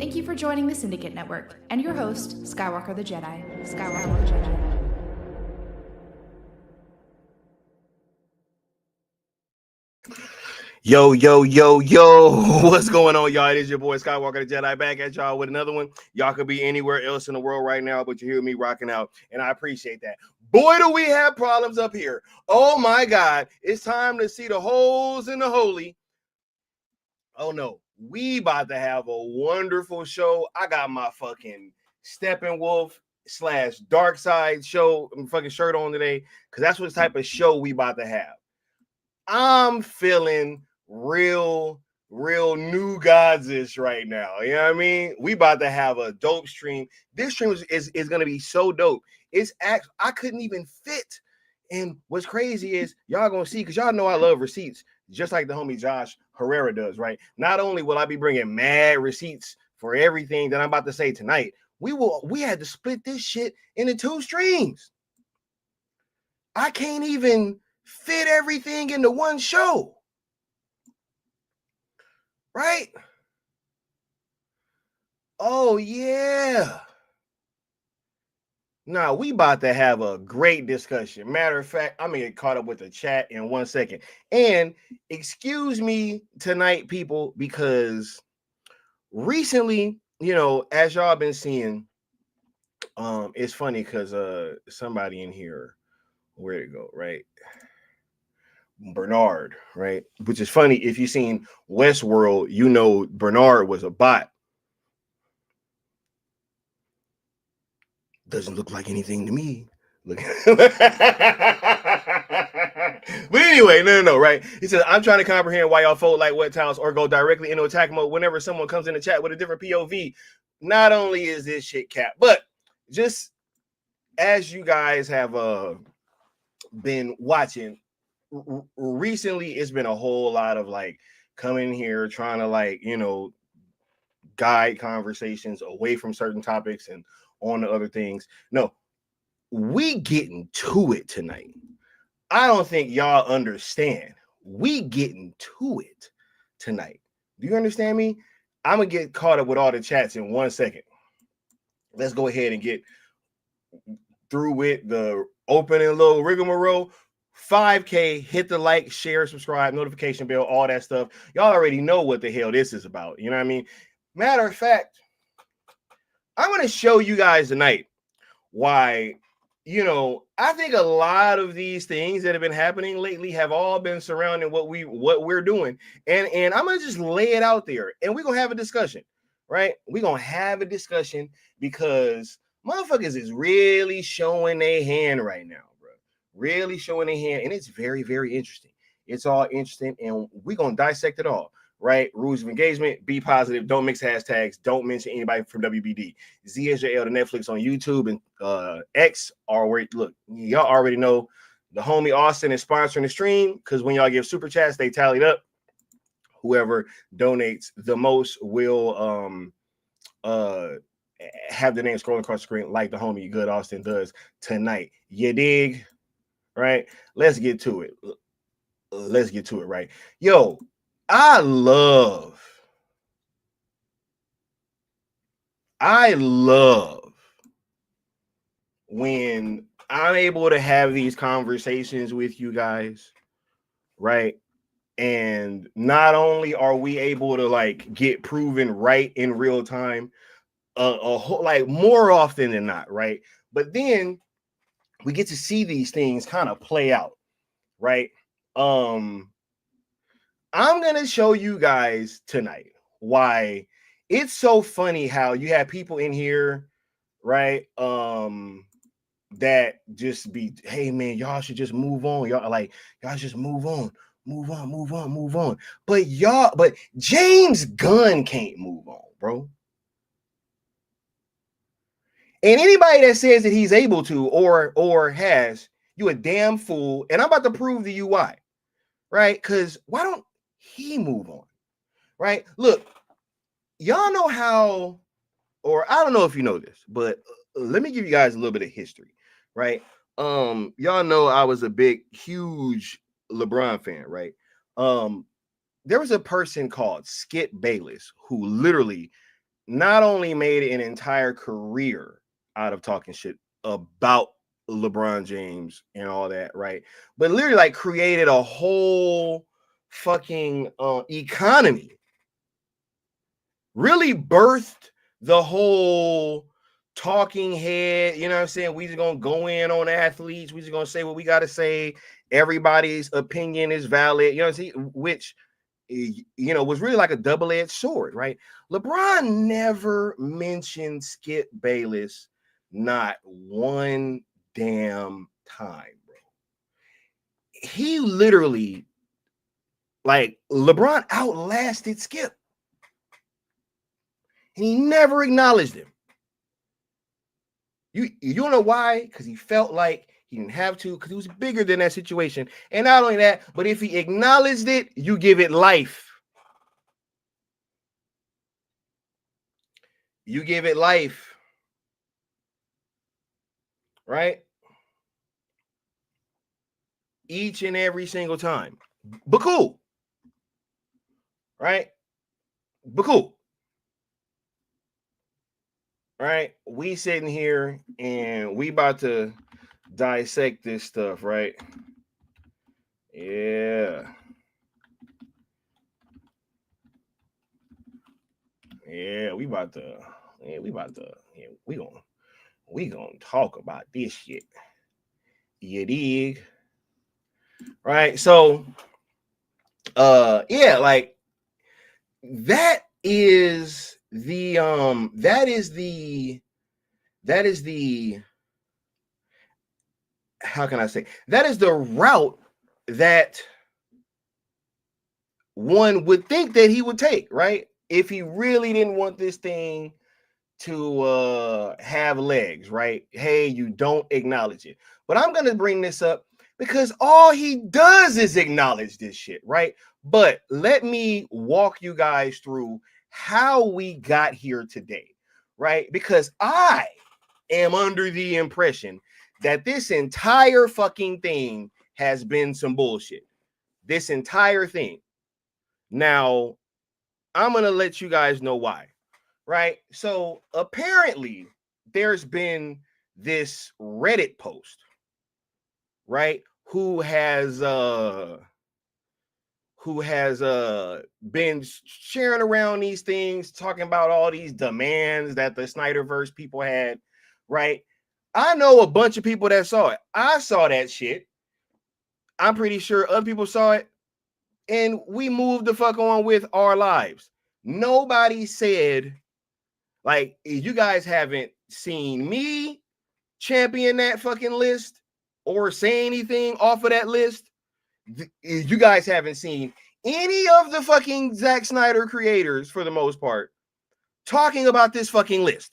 Thank you for joining the Syndicate Network and your host, Skywalker the Jedi. Skywalker the Jedi. Yo, yo, yo, yo, what's going on, y'all? It is your boy Skywalker the Jedi back at y'all with another one. Y'all could be anywhere else in the world right now, but you hear me rocking out, and I appreciate that. Boy, do we have problems up here. Oh my God, it's time to see the holes in the holy. Oh no, we about to have a wonderful show. I got my fucking Steppenwolf / Dark Side show fucking shirt on today, because that's what type of show we about to have. I'm feeling real new gods-ish right now. You know what I mean? We about to have a dope stream. This stream is gonna be so dope. It's actually, I couldn't even fit. And what's crazy is y'all gonna see, because y'all know I love receipts, just like the homie Josh Herrera does, right? Not only will I be bringing mad receipts for everything that I'm about to say tonight, we had to split this shit into 2 streams. I can't even fit everything into one show. Right? Oh, yeah. Now, we about to have a great discussion. Matter of fact, I'm going to get caught up with the chat in 1 second. And excuse me tonight, people, because recently, you know, as y'all been seeing, it's funny because somebody in here, where'd it go, right? Bernard, right? Which is funny. If you've seen Westworld, you know Bernard was a bot. Doesn't look like anything to me. Look. But anyway, no, right? He says, I'm trying to comprehend why y'all fold like wet towels or go directly into attack mode whenever someone comes in the chat with a different POV. Not only is this shit cap, but just as you guys have been watching, recently it's been a whole lot of like coming here trying to like, you know, guide conversations away from certain topics and on to other things. No, we getting to it tonight. I don't think y'all understand. We getting to it tonight. Do you understand me? I'm gonna get caught up with all the chats in 1 second. Let's go ahead and get through with the opening little rigmarole. 5K, hit the like, share, subscribe, notification bell, all that stuff. Y'all already know what the hell this is about. You know what I mean? Matter of fact, I'm going to show you guys tonight why, you know, I think a lot of these things that have been happening lately have all been surrounding what we're doing. And I'm going to just lay it out there and we're going to have a discussion, right? We're going to have a discussion because motherfuckers is really showing their hand right now, bro. Really showing their hand. And it's very, very interesting. It's all interesting. And we're going to dissect it all. Right? Rules of engagement, be positive, don't mix hashtags, don't mention anybody from WBD. ZSJL to Netflix on YouTube and X are where, look, y'all already know the homie Austin is sponsoring the stream because when y'all give super chats, they tallied up. Whoever donates the most will have the name scrolling across the screen like the homie Good Austin does tonight. You dig? Right? Let's get to it. Let's get to it, right? Yo, I love when I'm able to have these conversations with you guys, right? And not only are we able to like get proven right in real time, a whole like more often than not, right? But then we get to see these things kind of play out, right? I'm gonna show you guys tonight why it's so funny how you have people in here, right? That just be, hey man, y'all should just move on. Y'all just move on. But James Gunn can't move on, bro. And anybody that says that he's able to or has, you a damn fool. And I'm about to prove to you why, right? Because why don't he move on? Right? Look, y'all know how, or I don't know if you know this, but let me give you guys a little bit of history, right? Y'all know I was a huge LeBron fan, right? There was a person called Skip Bayless who literally not only made an entire career out of talking shit about LeBron James and all that, right? But literally like created a whole fucking economy. Really birthed the whole talking head, you know what I'm saying? We just gonna go in on athletes, we just gonna say what we gotta say. Everybody's opinion is valid, you know what I'm saying? Which, you know, was really like a double-edged sword, right? LeBron never mentioned Skip Bayless, not one damn time, bro. He literally, like, LeBron outlasted Skip, and he never acknowledged him. You don't know why? Because he felt like he didn't have to, because he was bigger than that situation. And not only that, but if he acknowledged it, you give it life. You give it life. Right? Each and every single time. But cool. Right? But cool. Right? We sitting here and we about to dissect this stuff, right? Yeah. Yeah, we gonna talk about this shit. You dig? Right? So yeah, like that is the how can I say, that is the route that one would think that he would take, right? If he really didn't want this thing to have legs, right? Hey, you don't acknowledge it. But I'm gonna bring this up because all he does is acknowledge this shit, right? But let me walk you guys through how we got here today, right? Because I am under the impression that this entire fucking thing has been some bullshit. This entire thing. Now, I'm going to let you guys know why, right? So, apparently, there's been this Reddit post, right? Who has been sharing around these things, talking about all these demands that the Snyderverse people had, right? I know a bunch of people that saw it. I saw that shit. I'm pretty sure other people saw it, and we moved the fuck on with our lives. Nobody said, like, you guys haven't seen me champion that fucking list or say anything off of that list. You guys haven't seen any of the fucking Zack Snyder creators, for the most part, talking about this fucking list.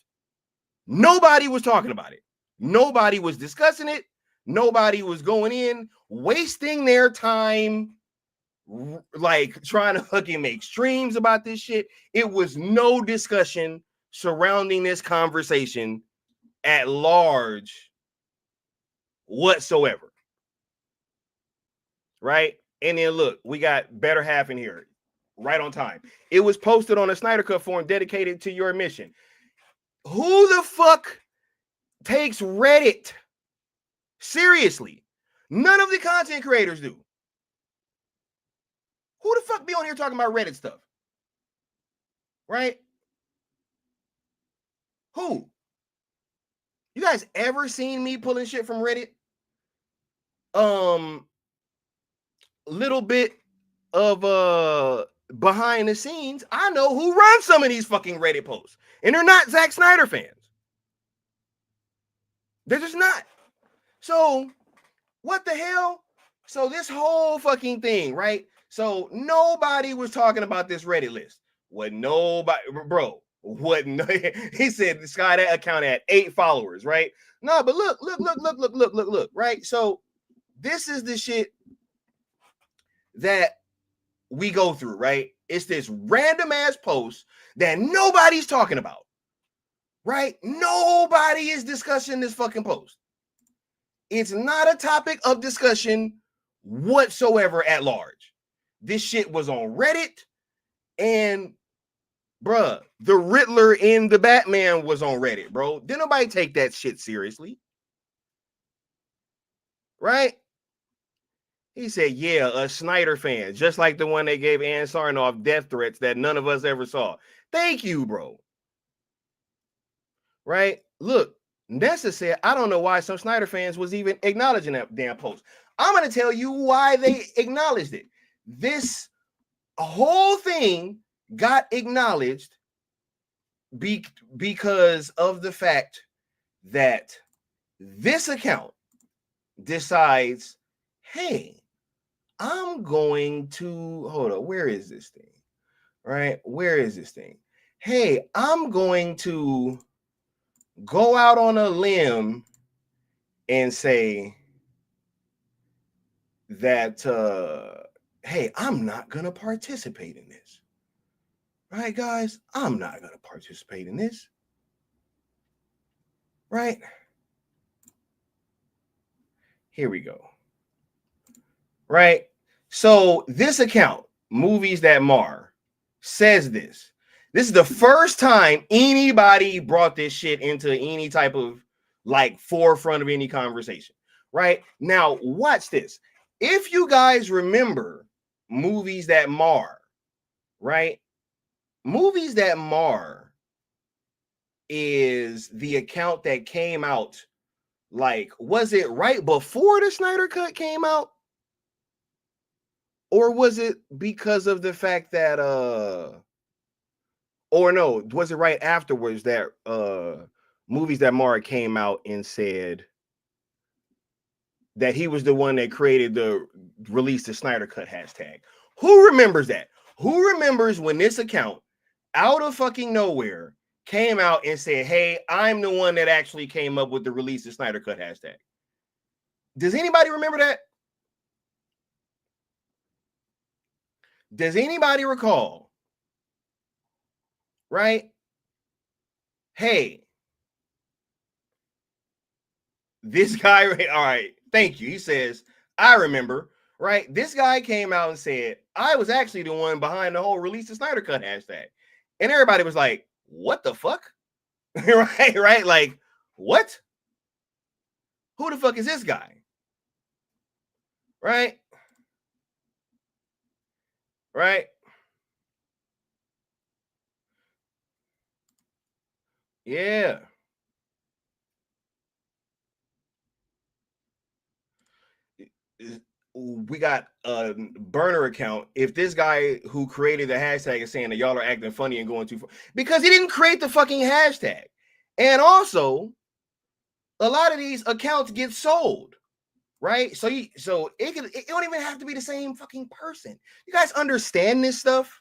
Nobody was talking about it. Nobody was discussing it. Nobody was going in, wasting their time, like trying to fucking make streams about this shit. It was no discussion surrounding this conversation at large whatsoever. Right? And then look, we got better half in here right on time. It was posted on a Snyder Cut forum dedicated to your mission. Who the fuck takes Reddit seriously? None of the content creators do. Who the fuck be on here talking about Reddit stuff? Right? Who? You guys ever seen me pulling shit from Reddit? Little bit of behind the scenes. I know who runs some of these fucking Reddit posts, and they're not Zack Snyder fans. They're just not. So what the hell? So this whole fucking thing, right? So nobody was talking about this Reddit list. What nobody, bro? What? No, he said this guy, that account had 8 followers, right? No, but look, right? So this is the shit that we go through, right? It's this random ass post that nobody's talking about, right? Nobody is discussing this fucking post. It's not a topic of discussion whatsoever at large. This shit was on Reddit, and Bruh, the Riddler in the Batman was on Reddit, bro. Didn't nobody take that shit seriously, right? He said, yeah, a Snyder fan, just like the one they gave Ann Sarnoff death threats that none of us ever saw. Thank you, bro. Right? Look, Nessa said, I don't know why some Snyder fans was even acknowledging that damn post. I'm going to tell you why they acknowledged it. This whole thing got acknowledged because of the fact that this account decides, hey, I'm going to hold on. Where is this thing? Right? Where is this thing? Hey, I'm going to go out on a limb and say that, hey, I'm not going to participate in this. Right, guys? I'm not going to participate in this. Right? Here we go. Right? So this account, Movies That Mar, says this. This is the first time anybody brought this shit into any type of like forefront of any conversation. Right? Now, watch this. If you guys remember Movies That Mar, right? Movies That Mar is the account that came out, like, was it right before the Snyder Cut came out? Or was it because of the fact that or no, was it right afterwards that Movies That Mar came out and said that he was the one that created the release the Snyder Cut hashtag? Who remembers that? Who remembers when this account out of fucking nowhere came out and said, hey, I'm the one that actually came up with the release the Snyder Cut hashtag? Does anybody remember that? Does anybody recall? Right? Hey, this guy, all right, thank you. He says, I remember, right? This guy came out and said, I was actually the one behind the whole release the Snyder Cut hashtag. And everybody was like, what the fuck? right? Like, what? Who the fuck is this guy? Right? Right? Yeah. We got a burner account. If this guy who created the hashtag is saying that y'all are acting funny and going too far, because he didn't create the fucking hashtag. And also, a lot of these accounts get sold, right? So it don't even have to be the same fucking person. You guys understand this stuff?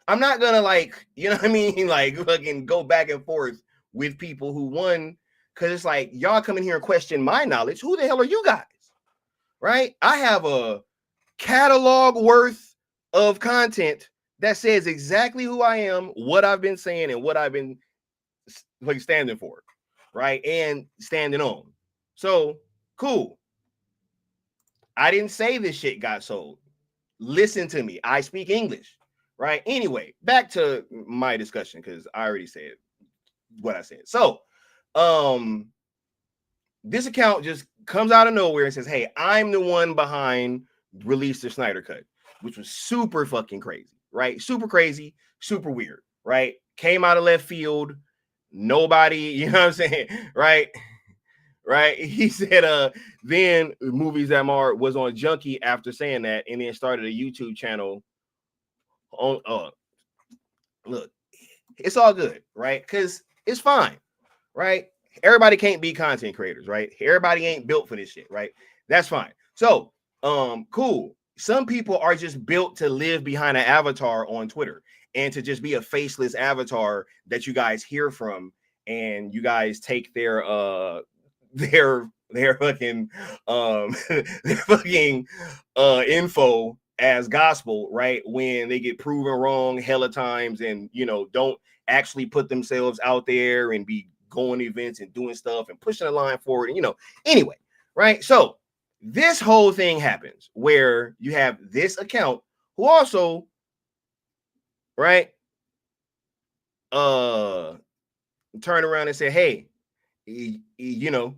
I'm not gonna, like, you know what I mean, like, fucking go back and forth with people who won, because it's like y'all come in here and question my knowledge. Who the hell are you guys? Right? I have a catalog worth of content that says exactly who I am, what I've been saying, and what I've been like standing for, right? And standing on. So cool. I didn't say this shit got sold. Listen to me. I speak English, right? Anyway, back to my discussion, because I already said what I said. So this account just comes out of nowhere and says, hey, I'm the one behind release the Snyder Cut, which was super fucking crazy, right? Super crazy, super weird, right? Came out of left field. Nobody, you know what I'm saying? Right? Right? He said, then Movies That Mar was on Junkie after saying that, and then started a YouTube channel on, look, it's all good, right? Because it's fine, right? Everybody can't be content creators, right? Everybody ain't built for this shit, right? That's fine. So, cool. Some people are just built to live behind an avatar on Twitter and to just be a faceless avatar that you guys hear from, and you guys take their fucking their fucking info as gospel, right? When they get proven wrong hella times, and don't actually put themselves out there and be going to events and doing stuff and pushing the line forward, and anyway, right? So this whole thing happens where you have this account who also, right, turn around and say, hey, you know,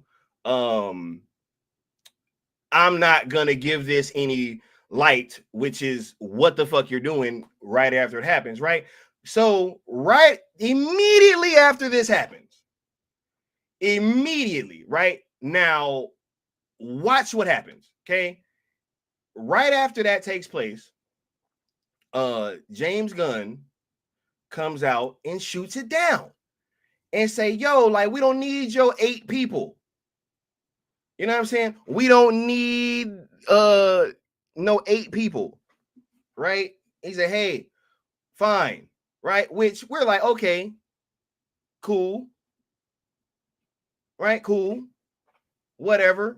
I'm not gonna give this any light, which is what the fuck you're doing right after it happens, right? So right immediately after this happens, immediately, right? Now watch what happens, okay? Right after that takes place, James Gunn comes out and shoots it down and say, yo, like, we don't need your 8 people. You know what I'm saying? We don't need no 8 people, right? He said, hey, fine, right? Which we're like, okay, cool, right? Cool, whatever.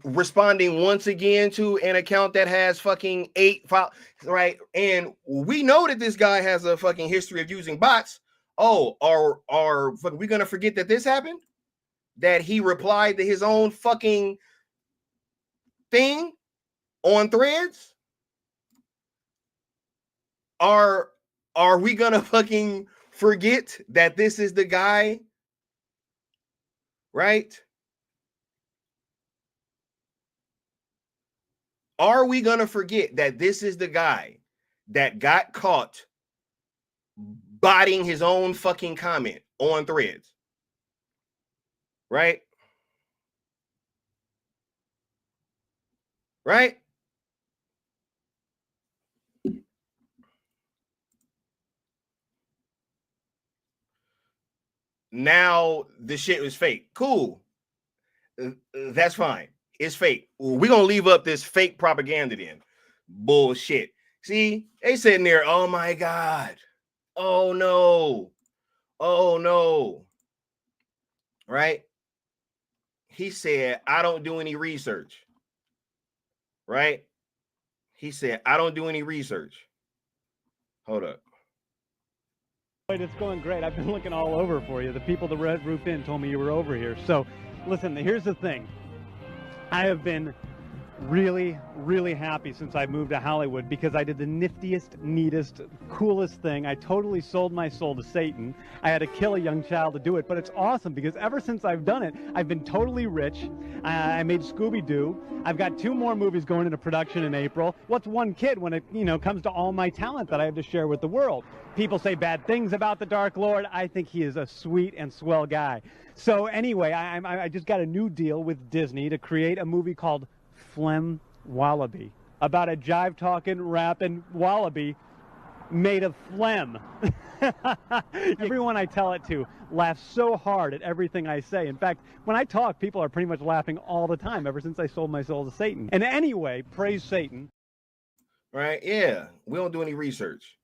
Responding once again to an account that has fucking 8 files, right? And we know that this guy has a fucking history of using bots. Oh, are we gonna forget that this happened? That he replied to his own fucking thing on Threads? Are we gonna fucking forget that this is the guy, right? Are we gonna forget that this is the guy that got caught botting his own fucking comment on Threads? Right? Right? Now the shit was fake. Cool. That's fine. It's fake. We're gonna leave up this fake propaganda then. Bullshit. See, they sitting there, oh my God. Oh no. Oh no. Right? He said, I don't do any research. Right? He said, I don't do any research. Hold up. It's going great. I've been looking all over for you. The people at the Red Roof Inn told me you were over here. So, listen, here's the thing. I have been really, really happy since I moved to Hollywood because I did the niftiest, neatest, coolest thing. I totally sold my soul to Satan. I had to kill a young child to do it, but it's awesome because ever since I've done it, I've been totally rich. I made Scooby-Doo. I've got 2 more movies going into production in April. What's one kid when it, comes to all my talent that I have to share with the world? People say bad things about the Dark Lord. I think he is a sweet and swell guy. So anyway, I just got a new deal with Disney to create a movie called Phlegm Wallaby, about a jive-talking, rapping wallaby made of phlegm. Everyone I tell it to laughs so hard at everything I say. In fact, when I talk, people are pretty much laughing all the time ever since I sold my soul to Satan. And anyway, praise Satan. Right? Yeah. We don't do any research.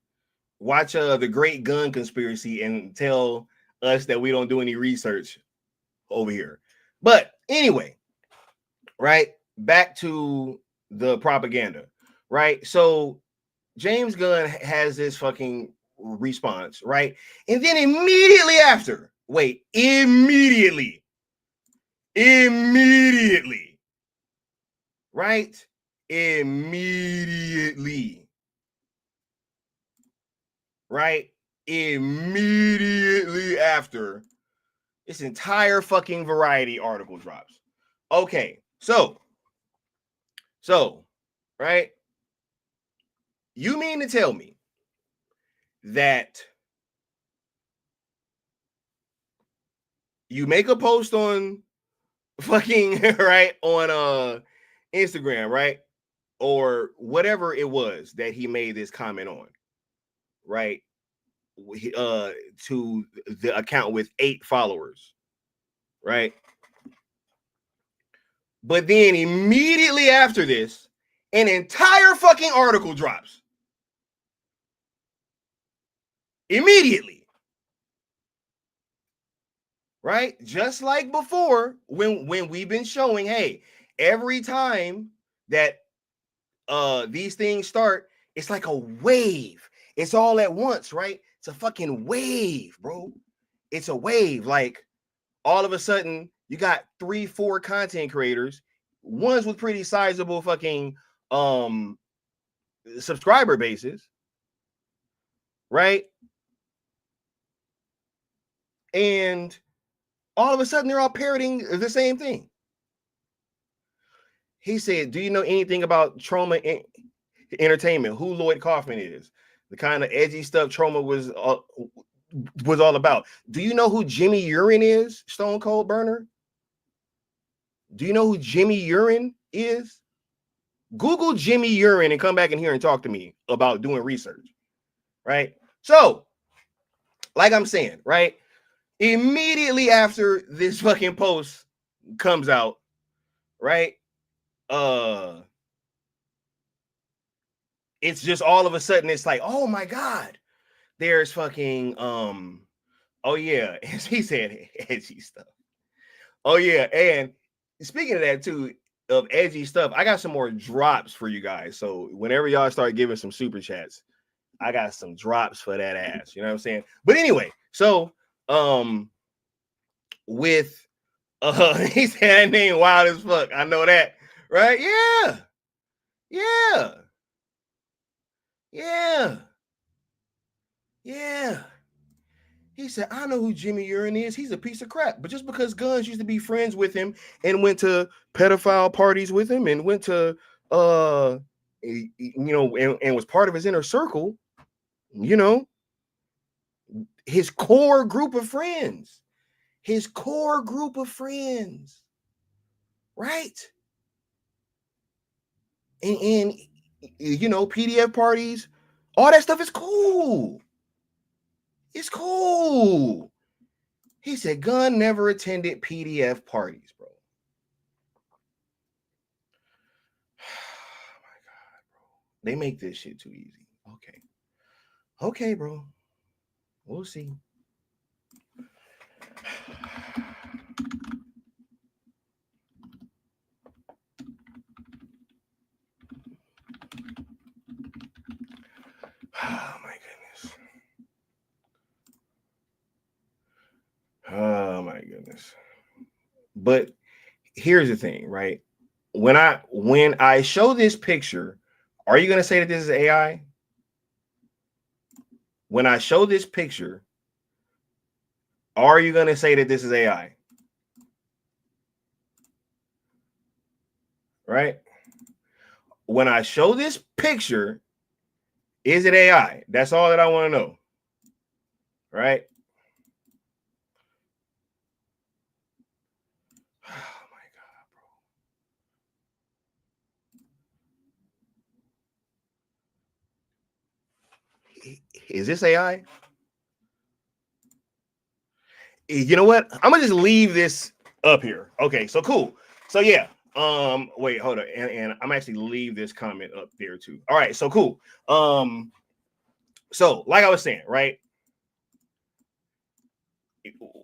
Watch the Great Gun Conspiracy and tell us that we don't do any research over here. But anyway, right? Back to the propaganda, right? So James Gunn has this fucking response, right? And then immediately after, immediately, right? Immediately, right? Immediately after, this entire fucking Variety article drops. Okay, so, right? You mean to tell me that you make a post on fucking right on Instagram, right? Or whatever it was that he made this comment on, right? To the account with 8 followers, right? But then immediately after this, an entire fucking article drops. Immediately. Right? Just like before, when we've been showing, hey, every time that these things start, it's like a wave. It's all at once, right? It's a fucking wave, bro. It's a wave. Like all of a sudden, you got 3-4 content creators, ones with pretty sizable fucking subscriber bases, right? And all of a sudden, they're all parroting the same thing. He said, do you know anything about Trauma Entertainment? Who Lloyd Kaufman is? The kind of edgy stuff Trauma was all about. Do you know who Jimmy Urine is, Stone Cold Burner? Do you know who Jimmy Urine is? Google Jimmy Urine and come back in here and talk to me about doing research, right? So, like I'm saying, right? Immediately after this fucking post comes out, right? It's just all of a sudden, it's like, oh my God, there's fucking, oh yeah, he said edgy stuff. Oh yeah, and speaking of that too, of edgy stuff, I got some more drops for you guys. So whenever y'all start giving some super chats, I got some drops for that ass. You know what I'm saying? But anyway, so with he said that name wild as fuck. I know that, right? Yeah. Yeah. Yeah. Yeah. He said, I know who Jimmy Urine is. He's a piece of crap. But just because Gunn used to be friends with him and went to pedophile parties with him and went to you know, and was part of his inner circle, you know, his core group of friends. His core group of friends. Right? And you know, PDF parties, all that stuff is cool. It's cool. He said Gunn never attended PDF parties, bro. Oh my God, bro. They make this shit too easy. Okay. Okay, bro. We'll see. Oh my goodness. Oh my goodness. But here's the thing, right? When I show this picture, are you going to say that this is AI? When I show this picture, are you going to say that this is AI? Right? When I show this picture, is it AI? That's all that I want to know. Right? Oh my God, bro. Is this AI? You know what? I'm gonna just leave this up here. Okay, so cool. So yeah. Wait, hold on. And I'm actually leave this comment up there too. All right, so cool. So like I was saying, right?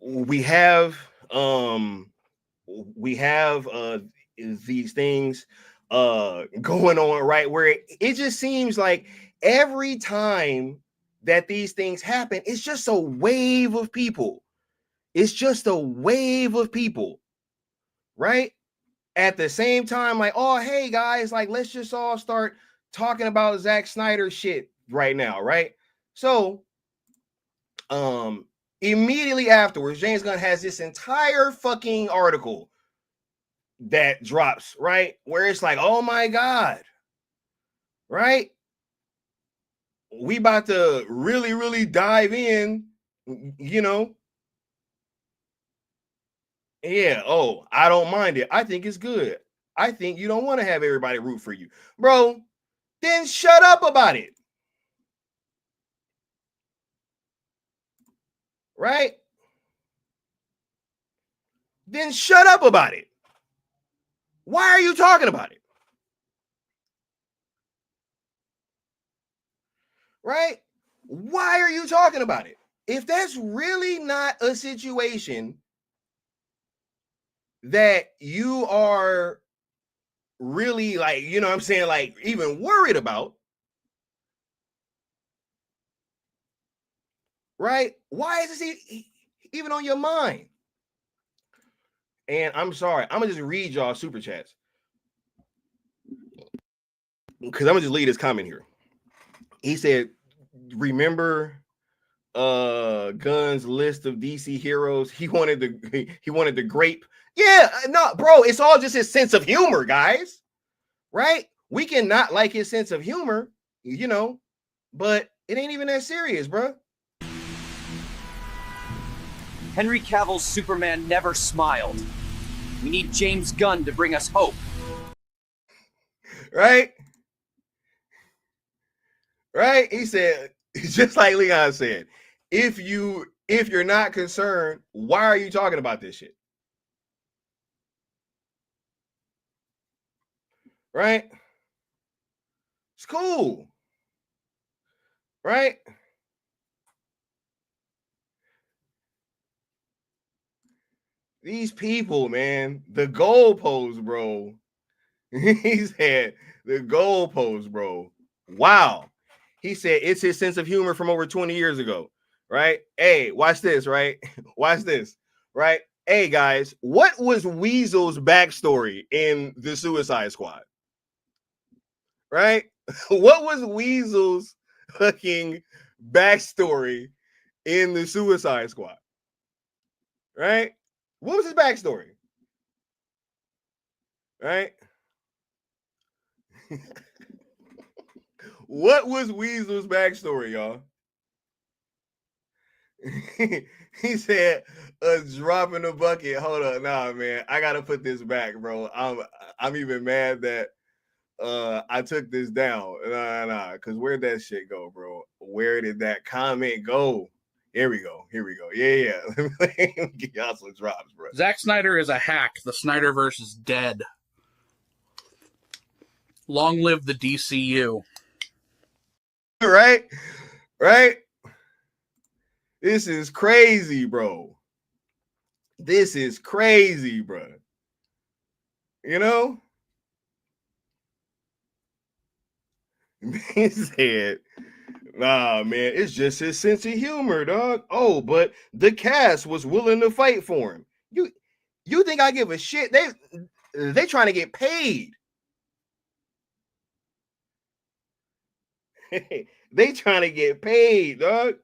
We have these things going on, right? Where it just seems like every time that these things happen, it's just a wave of people. It's just a wave of people, right? At the same time, like, oh, hey guys, like, let's just all start talking about Zack Snyder shit right now, right? So, immediately afterwards, James Gunn has this entire fucking article that drops, right? Where it's like, oh my God, right? We about to really, really dive in, you know. Yeah, oh, I don't mind it. I think it's good. I think you don't want to have everybody root for you. Bro, then shut up about it. Right? Then shut up about it. Why are you talking about it? Right? Why are you talking about it? If that's really not a situation that you are really, like, you know what I'm saying, like, even worried about, right? Why is this even on your mind? And I'm sorry, I'm gonna just read y'all super chats because I'm gonna just leave this comment here. He said, remember Gunn's list of DC heroes. He wanted the grape. Yeah, no, bro, it's all just his sense of humor, guys. Right? We can not like his sense of humor, you know, but it ain't even that serious, bro. Henry Cavill's Superman never smiled. We need James Gunn to bring us hope. Right? Right? He said, just like Leon said, if you're not concerned, why are you talking about this shit? Right? It's cool. Right? These people, man, the goalposts, bro. He said the goalposts, bro. Wow. He said it's his sense of humor from over 20 years ago, right? Hey, watch this, right? Watch this, right? Hey, guys, what was Weasel's backstory in the Suicide Squad? Right? What was Weasel's fucking backstory in the Suicide Squad? Right? What was his backstory? Right? What was Weasel's backstory, y'all? He said a drop in the bucket. Hold up, nah, man. I gotta put this back, bro. I'm even mad that I took this down. Nah, because where'd that shit go, bro? Where did that comment go? Here we go. Yeah. Let me get y'all some drops, bro. Zack Snyder is a hack. The Snyderverse is dead. Long live the DCU. Right? This is crazy, bro. You know? He said, nah, man, it's just his sense of humor, dog. Oh, but the cast was willing to fight for him. You think I give a shit? They trying to get paid. They trying to get paid, dog.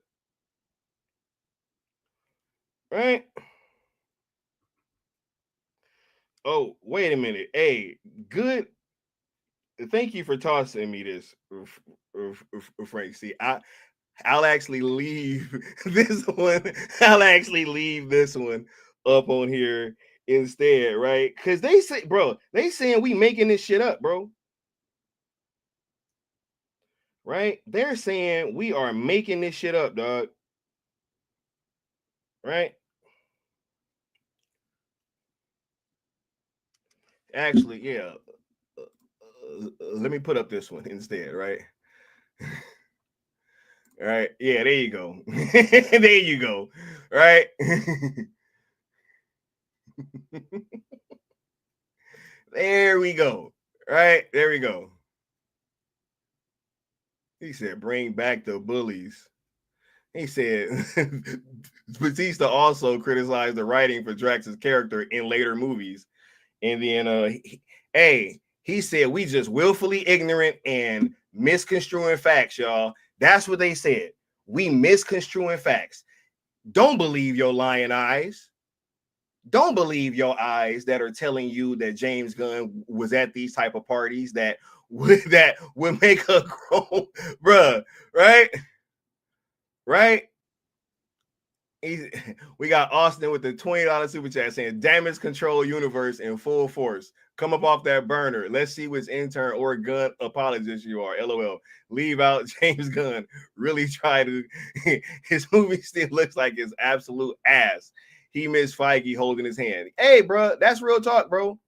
Right? Oh, wait a minute. Hey, good. Thank you for tossing me this, Frank. See, I'll actually leave this one. I'll actually leave this one up on here instead, right? Because they say, bro, they saying we making this shit up, bro. Right? They're saying we are making this shit up, dog. Right? Actually, yeah. Let me put up this one instead, right? All right. Yeah, there you go. There you go. Right? There we go. Right? There we go. He said, bring back the bullies. He said, Batista also criticized the writing for Drax's character in later movies. And then, he said, we just willfully ignorant and misconstruing facts, y'all. That's what they said. We misconstruing facts. Don't believe your lying eyes. Don't believe your eyes that are telling you that James Gunn was at these type of parties that would make a grown, bruh, right? Right? We got Austin with the $20 super chat saying damage control universe in full force. Come up off that burner. Let's see which intern or Gunn apologist you are. LOL. Leave out James Gunn. Really try to. His movie still looks like his absolute ass. He missed Feige holding his hand. Hey, bro, that's real talk, bro.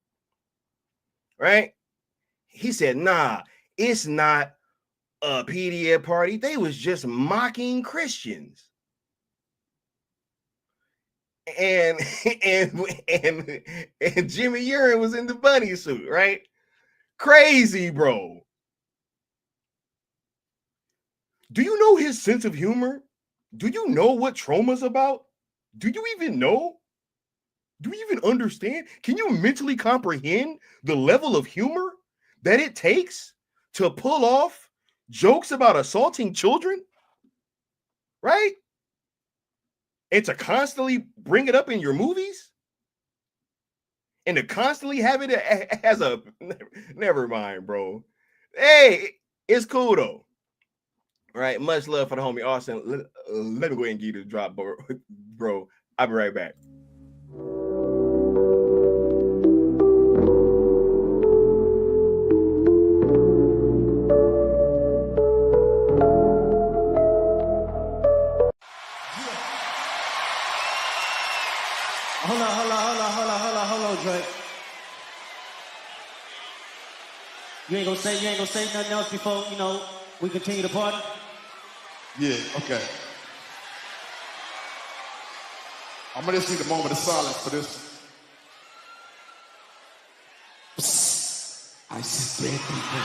Right? He said, nah, it's not a PDA party. They was just mocking Christians. And Jimmy Urine was in the bunny suit, right? Crazy, bro. Do you know his sense of humor? Do you know what trauma's about? Do you even know? Do you even understand? Can you mentally comprehend the level of humor that it takes to pull off jokes about assaulting children? Right? and to constantly bring it up in your movies, and to constantly have it as a never mind, bro. Hey, it's cool though. Right, much love for the homie Austin. Let me go ahead and give you the drop, bro. I'll be right back. Hold on, Drake. You ain't gonna say nothing else before, we continue the party? Yeah, okay. I'm gonna just need a moment of silence for this. I see dead people.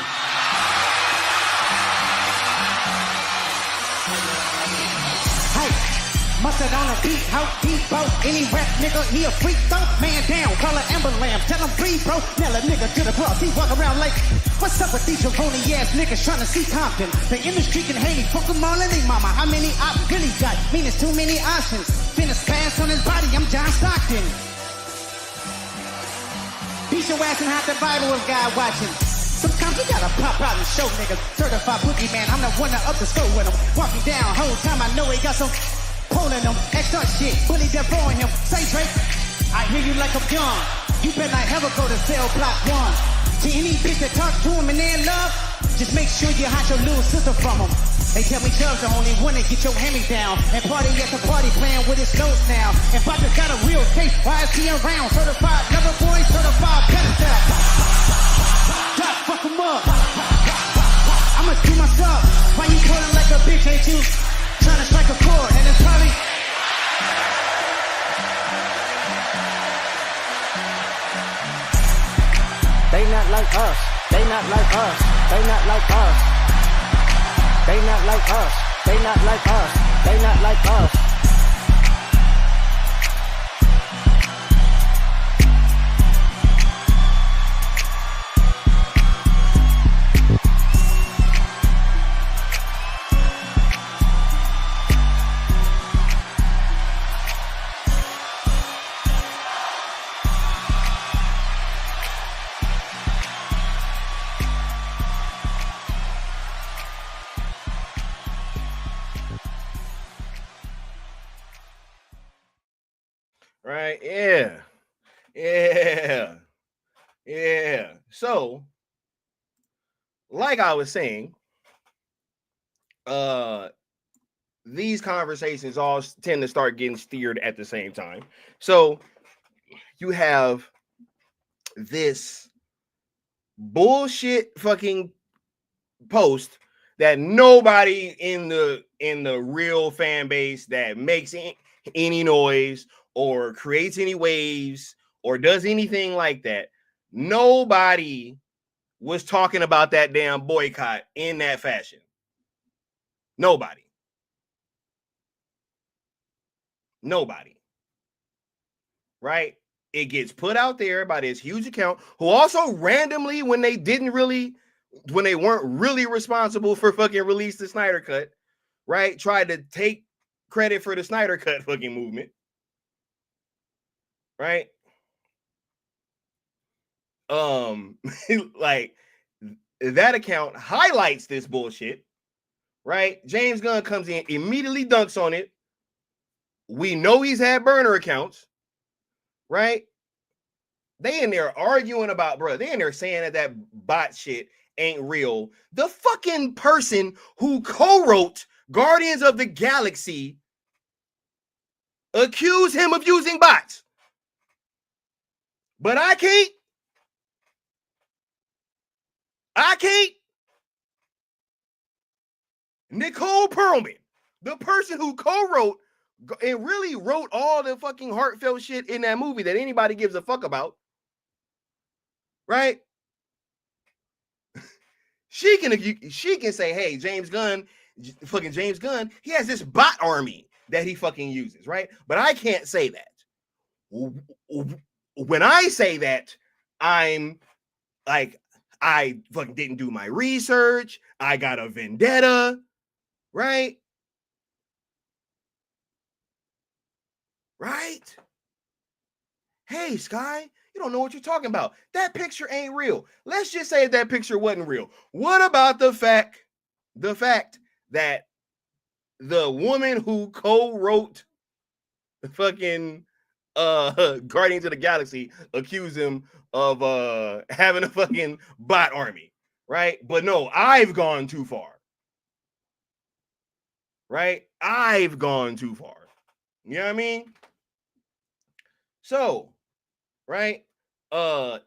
Mustard on a beat, how deep, bro. Any rap nigga, he a freak, though. Man down, call an ambulance. Tell him breathe, bro. Nail a nigga to the cross. He walk around like, what's up with these jabroni ass niggas trying to see Compton? The industry can hate me. Fuck them all and they mama. How many op really got? Mean it's too many options. Finish pass on his body, I'm John Stockton. Beat your ass and hide the Bible if God watching. Sometimes you gotta pop out and show niggas. Certified boogie man, I'm the one that up the score with him. Walking down, whole time I know he got some pulling him, extra shit, bully devouring him. Say Drake, I hear you like I'm young. You better not ever go to cell block 1. To any bitch that talk to him and they're in love, just make sure you hide your little sister from him. They tell me Chubb's the only one that get your hand down. And party at the party playing with his notes now. And Bobby's got a real case, why is he around? Certified lover boy, certified pedestal. Doc, fuck him up. I'ma do my stuff. Why you pulling like a bitch, ain't you? Trying to strike a chord, and it's probably they not like us. They not like us. They not like us. They not like us. They not like us. They not like us. Right? Yeah. So, like I was saying, these conversations all tend to start getting steered at the same time. So you have this bullshit fucking post that nobody in the real fan base that makes any noise or creates any waves or does anything like that, nobody was talking about that damn boycott in that fashion. Nobody. Right? It gets put out there by this huge account who also randomly, when they weren't really responsible for fucking release the Snyder Cut, right, tried to take credit for the Snyder Cut fucking movement. Right? Like that account highlights this bullshit, right? James Gunn comes in, immediately dunks on it. We know he's had burner accounts, right? They in there arguing about, bro. They in there saying that bot shit ain't real. The fucking person who co-wrote Guardians of the Galaxy accused him of using bots. But I can't. Nicole Perlman, the person who co-wrote and really wrote all the fucking heartfelt shit in that movie that anybody gives a fuck about, right? She can say, hey, James Gunn, he has this bot army that he fucking uses, right? But I can't say that. When I say that, I'm like, I fucking didn't do my research. I got a vendetta, right? right? Hey, Sky, you don't know what you're talking about. That picture ain't real. Let's just say that picture wasn't real. What about the fact that the woman who co-wrote the fucking Guardians of the Galaxy accused him of having a fucking bot army, right? But no, I've gone too far. Right? I've gone too far. You know what I mean? So, right?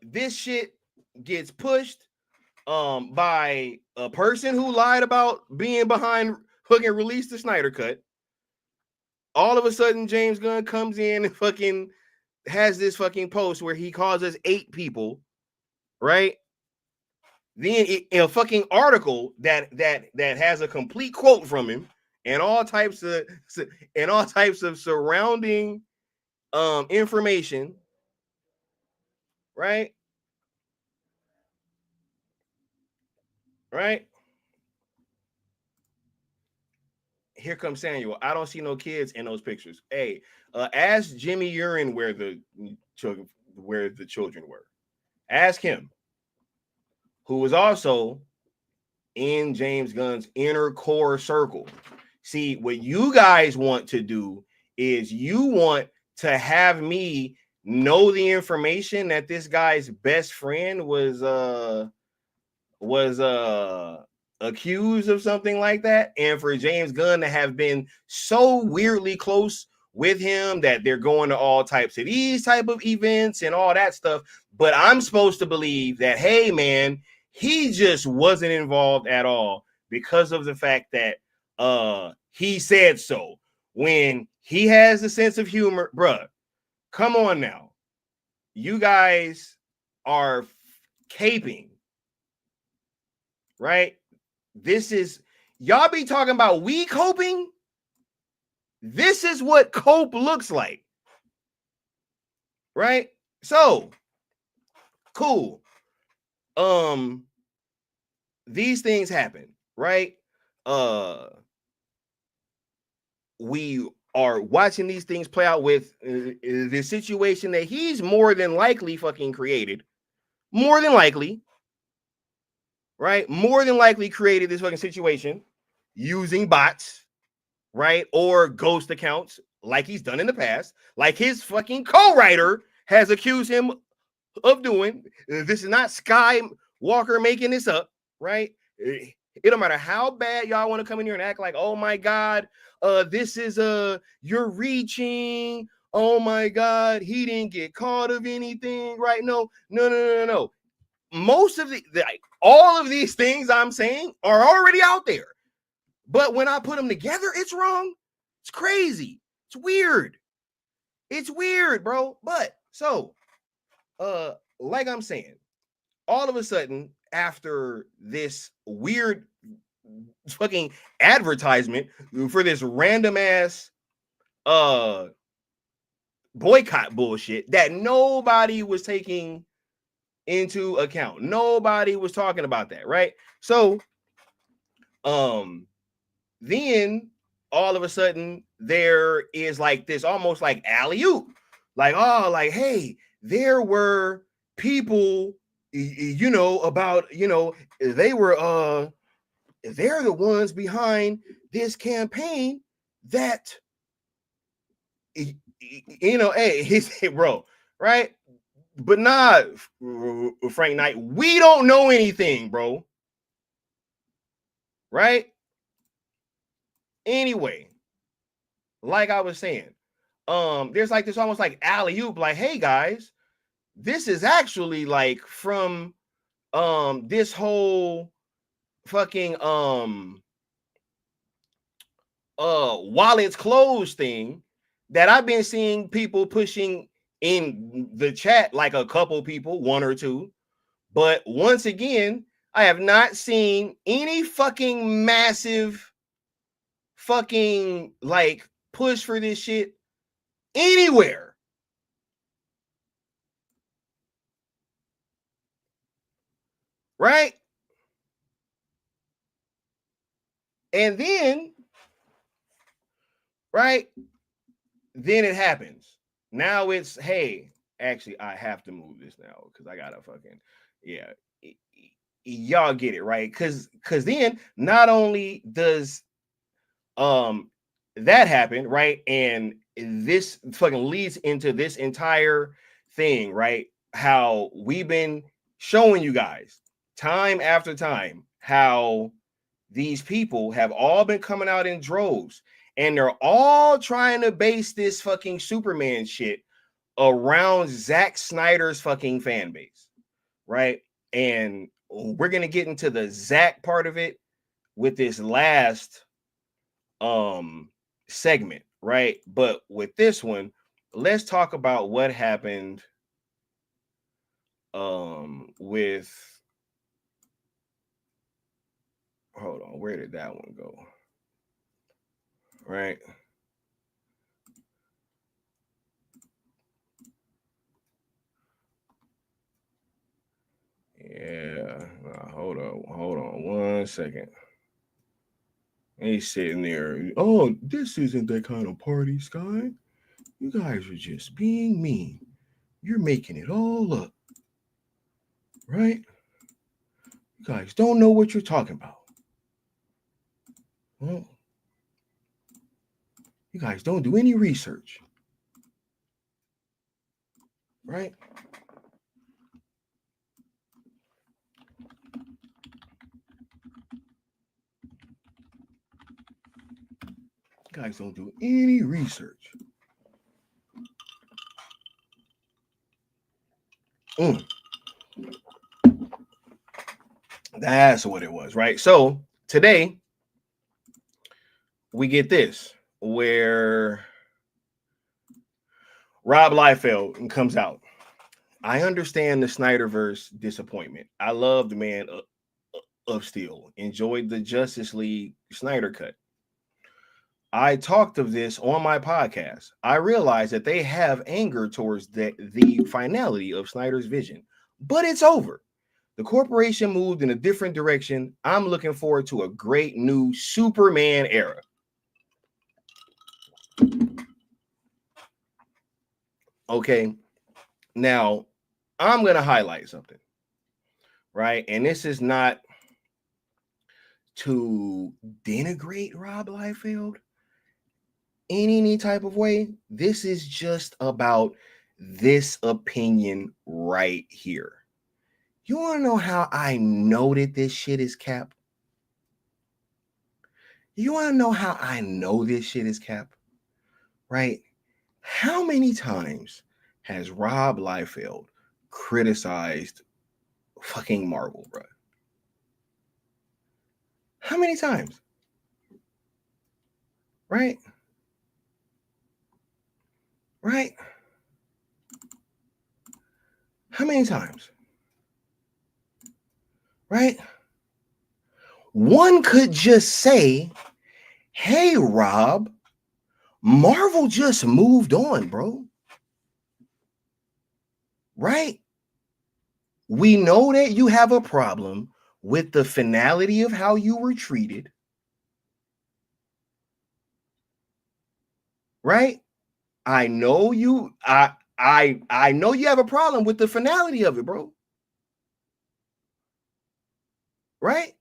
This shit gets pushed by a person who lied about being behind fucking release the Snyder Cut. All of a sudden, James Gunn comes in and fucking has this fucking post where he calls us 8 people, right? Then in a fucking article that has a complete quote from him and all types of surrounding information, right? Right? Here comes Samuel. I don't see no kids in those pictures. Hey, ask Jimmy Urine where the children were. Ask him, who was also in James Gunn's inner core circle. See, what you guys want to do is you want to have me know the information that this guy's best friend was accused of something like that, and for James Gunn to have been so weirdly close with him that they're going to all types of these type of events and all that stuff. But I'm supposed to believe that, hey man, he just wasn't involved at all because of the fact that he said so. When he has a sense of humor, bruh, come on now. You guys are caping, right? This is, y'all be talking about we coping. This is what cope looks like, right? So cool. These things happen, right? We are watching these things play out with the situation that he's more than likely fucking created. More than likely, right? More than likely created this fucking situation using bots, right? Or ghost accounts like he's done in the past, like his fucking co-writer has accused him of doing. This is not Sky Walker making this up, right? It don't matter how bad y'all want to come in here and act like, oh my God, this is you're reaching. Oh my God, he didn't get caught of anything, right? No. Most of all of these things I'm saying are already out there. But when I put them together, it's wrong. It's crazy. It's weird. It's weird, bro. But so, like I'm saying, all of a sudden, after this weird fucking advertisement for this random ass boycott bullshit that nobody was taking into account. Nobody was talking about that, right? So, then all of a sudden there is like this almost like alley-oop, like, oh, like, hey, there were people, you know, about, you know, they were they're the ones behind this campaign that, you know, hey, he said, bro, right? But nah, Frank Knight, we don't know anything, bro. Right? Anyway, like I was saying, there's like this almost like alley-oop, like, hey guys, this is actually like from this whole fucking while it's closed thing that I've been seeing people pushing in the chat, like a couple people, 1 or 2. But once again, I have not seen any fucking massive fucking like push for this shit anywhere. Right? And then, right, then it happens. Now it's, hey, actually, I have to move this now because I gotta fucking, yeah. Y'all get it, right? Because then not only does that happen, right? And this fucking leads into this entire thing, right? How we've been showing you guys time after time how these people have all been coming out in droves, and they're all trying to base this fucking Superman shit around Zack Snyder's fucking fan base, right? And we're gonna get into the Zack part of it with this last segment, right? But with this one, let's talk about what happened with, hold on, where did that one go? Right? Yeah, hold on 1 second. He's sitting there. Oh, this isn't that kind of party, Sky. You guys are just being mean. You're making it all up, right? You guys don't know what you're talking about. Well, you guys don't do any research, right? You guys don't do any research. That's what it was, right? So today we get this where Rob Liefeld comes out. I understand the Snyderverse disappointment. I loved Man of Steel. Enjoyed the Justice League Snyder cut. I talked of this on my podcast. I realized that they have anger towards the finality of Snyder's vision, but it's over. The corporation moved in a different direction. I'm looking forward to a great new Superman era. Okay, now I'm going to highlight something, right? And this is not to denigrate Rob Liefeld in any type of way. This is just about this opinion right here. You want to know how I know that this shit is cap? You want to know how I know this shit is cap? Right? How many times has Rob Liefeld criticized fucking Marvel, bro? How many times? Right? Right? How many times? Right? One could just say, hey, Rob, Marvel just moved on, bro. Right? We know that you have a problem with the finality of how you were treated. Right? I know you I know you have a problem with the finality of it, bro. Right?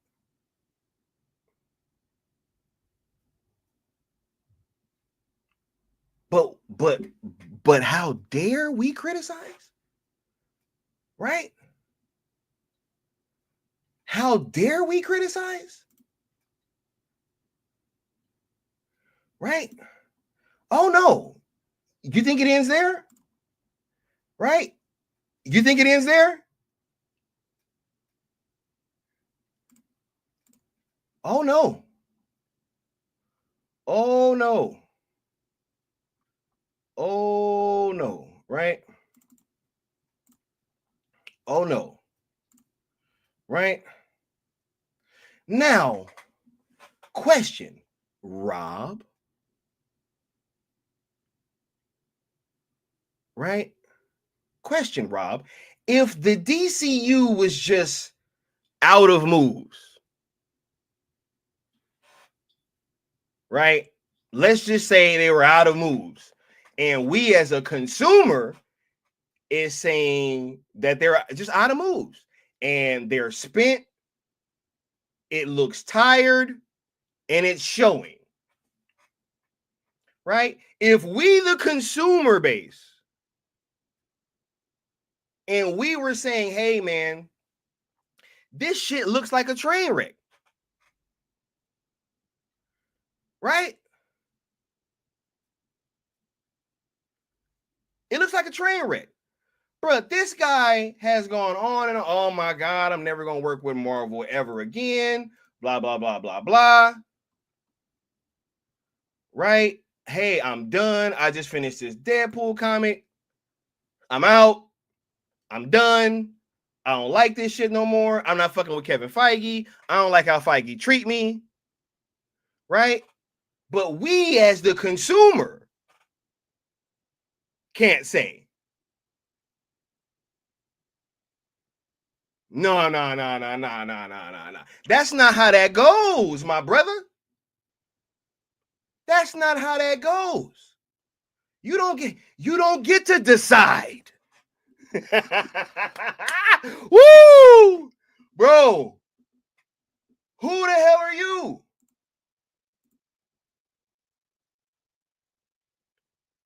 But how dare we criticize? Right? How dare we criticize? Right? Oh no. You think it ends there? Right? You think it ends there? Oh no. Oh no. Oh no. Right? Oh no. Right? Now, question, Rob. Right? Question, Rob. If the DCU was just out of moves, right? Let's just say they were out of moves. And we as a consumer is saying that they're just out of moves and they're spent. It looks tired and it's showing. Right? If we, the consumer base, and we were saying, hey, man, this shit looks like a train wreck. Right? It looks like a train wreck. Bro, this guy has gone on and on. Oh my God, I'm never going to work with Marvel ever again. Blah, blah, blah, blah, blah. Right? Hey, I'm done. I just finished this Deadpool comic. I'm out. I'm done. I don't like this shit no more. I'm not fucking with Kevin Feige. I don't like how Feige treat me. Right? But we as the consumer can't say. No. That's not how that goes, my brother. That's not how that goes. You don't get to decide. Woo! Bro, who the hell are you?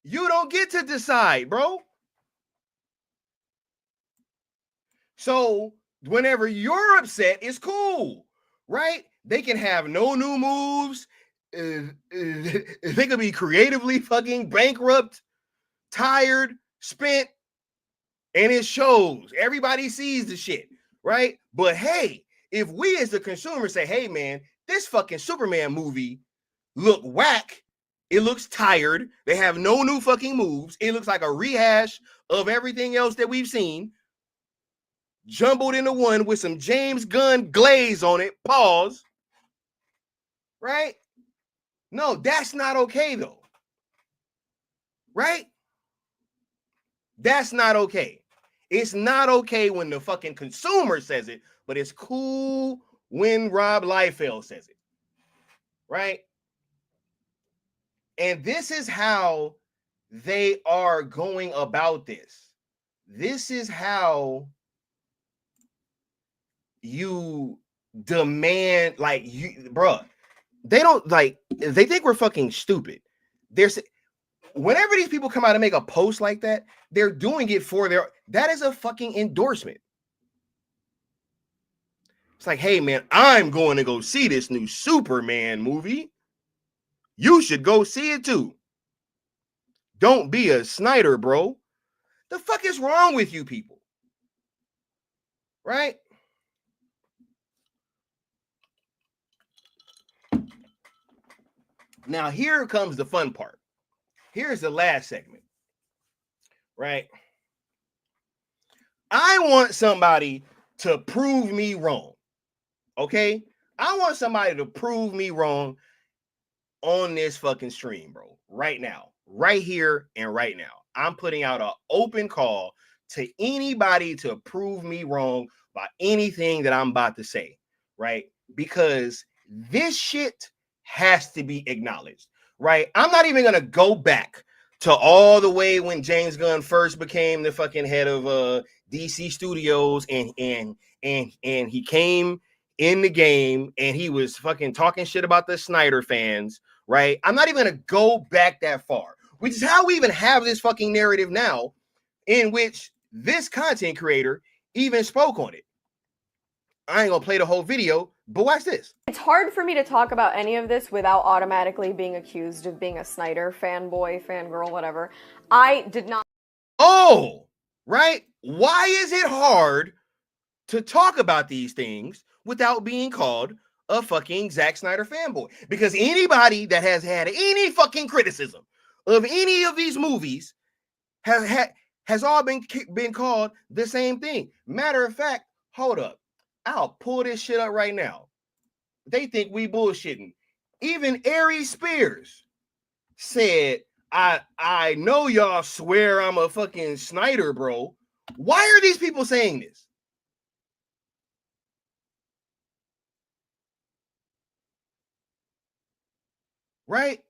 You don't get to decide, bro. So whenever you're upset, it's cool, right? They can have no new moves. They could be creatively fucking bankrupt, tired, spent, and it shows. Everybody sees the shit, right? But hey, if we as the consumer say, hey man, this fucking Superman movie look whack, it looks tired, they have no new fucking moves, it looks like a rehash of everything else that we've seen, jumbled into one with some James Gunn glaze on it, pause, right? No, that's not okay though, right? That's not okay. It's not okay when the fucking consumer says it, but it's cool when Rob Liefeld says it, right? And this is how they are going about this. This is how you demand, like, you, bruh, they don't, like, they think we're fucking stupid. There's, whenever these people come out and make a post like that, they're doing it for their, that is a fucking endorsement. It's like, hey man, I'm going to go see this new Superman movie. You should go see it too. Don't be a Snyder, bro. The fuck is wrong with you people? Right? Now, here comes the fun part. Here's the last segment. Right? I want somebody to prove me wrong. Okay? I want somebody to prove me wrong on this fucking stream, bro. Right now. Right here and right now. I'm putting out an open call to anybody to prove me wrong by anything that I'm about to say, right? Because this shit has to be acknowledged, right? I'm not even gonna go back to all the way when James Gunn first became the fucking head of DC Studios, and he came in the game and he was fucking talking shit about the Snyder fans, right? I'm not even gonna go back that far, which is how we even have this fucking narrative now, in which this content creator even spoke on it. I ain't gonna play the whole video, but watch this. It's hard for me to talk about any of this without automatically being accused of being a Snyder fanboy, fangirl, whatever. I did not. Oh, right? Why is it hard to talk about these things without being called a fucking Zack Snyder fanboy? Because anybody that has had any fucking criticism of any of these movies has all been called the same thing. Matter of fact, hold up. I'll pull this shit up right now. They think we bullshitting. Even Aries Spears said, I know y'all swear I'm a fucking Snyder, bro. Why are these people saying this? Right?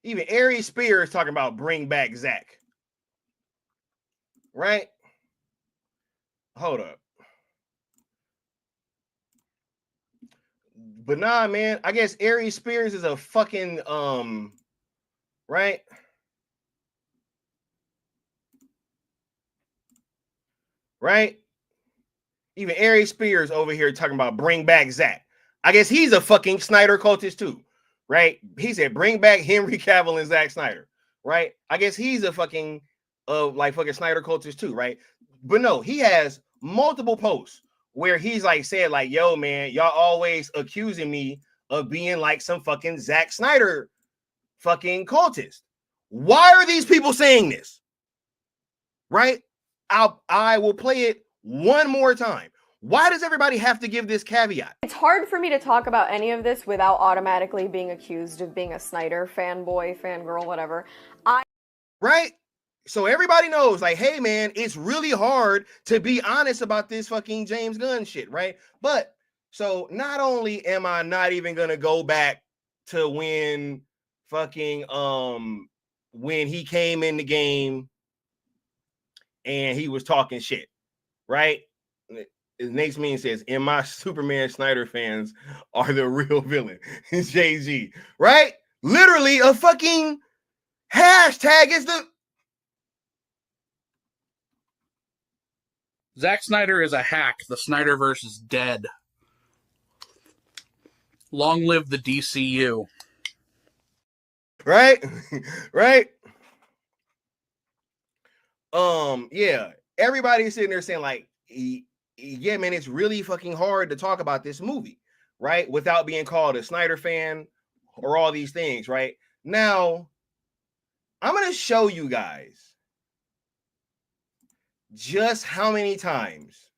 Even Ari Spears talking about bring back Zack. Right? Hold up. But nah, man, I guess Ari Spears is a fucking right? Right? Even Ari Spears over here talking about bring back Zack. I guess he's a fucking Snyder cultist too, right? He said bring back Henry Cavill and Zack Snyder, right? I guess he's a fucking like fucking Snyder cultist too, right? But no, he has multiple posts where he's like said like, yo, man, y'all always accusing me of being like some fucking Zack Snyder fucking cultist. Why are these people saying this? Right? I will play it one more time. Why does everybody have to give this caveat? It's hard for me to talk about any of this without automatically being accused of being a Snyder fanboy, fangirl, whatever. Right? So everybody knows, like, hey, man, it's really hard to be honest about this fucking James Gunn shit, right? But so not only am I not even gonna go back to when fucking when he came in the game and he was talking shit, right? His next meme says, "And my Superman Snyder fans are the real villain." It's Jay-Z, right? Literally a fucking hashtag is the Zack Snyder is a hack. The Snyderverse is dead. Long live the DCU. Right? Right? Yeah. Everybody's sitting there saying, like, yeah, man, it's really fucking hard to talk about this movie, right? Without being called a Snyder fan or all these things, right? Now, I'm going to show you guys just how many times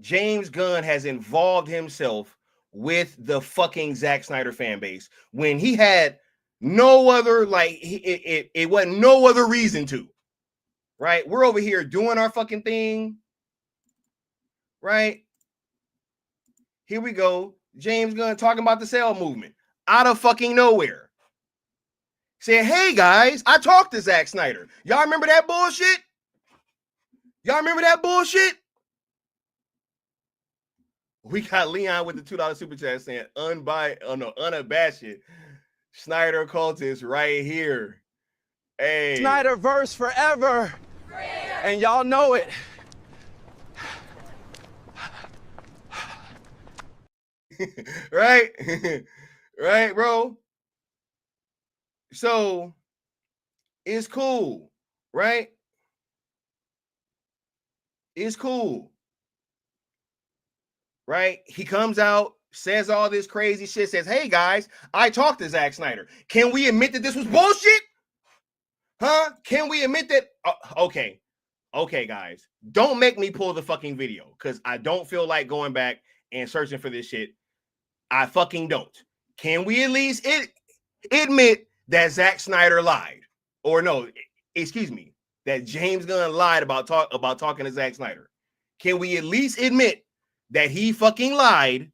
James Gunn has involved himself with the fucking Zack Snyder fan base when he had no other, like, it wasn't no other reason to, right? We're over here doing our fucking thing, right? Here we go. James Gunn talking about the Cell movement out of fucking nowhere. Saying, hey guys, I talked to Zack Snyder. Y'all remember that bullshit? Y'all remember that bullshit? We got Leon with the $2 super chat saying unabashed Snyder cultist right here. Hey. Snyderverse forever. And y'all know it. Right? Right, bro? So it's cool, right? It's cool. Right? He comes out, says all this crazy shit, says, hey guys, I talked to Zack Snyder. Can we admit that this was bullshit? Huh? Can we admit that? Okay. Okay, guys. Don't make me pull the fucking video because I don't feel like going back and searching for this shit. I fucking don't. Can we at least admit that Zack Snyder lied? Or no, excuse me, that James Gunn lied about talking to Zack Snyder? Can we at least admit that he fucking lied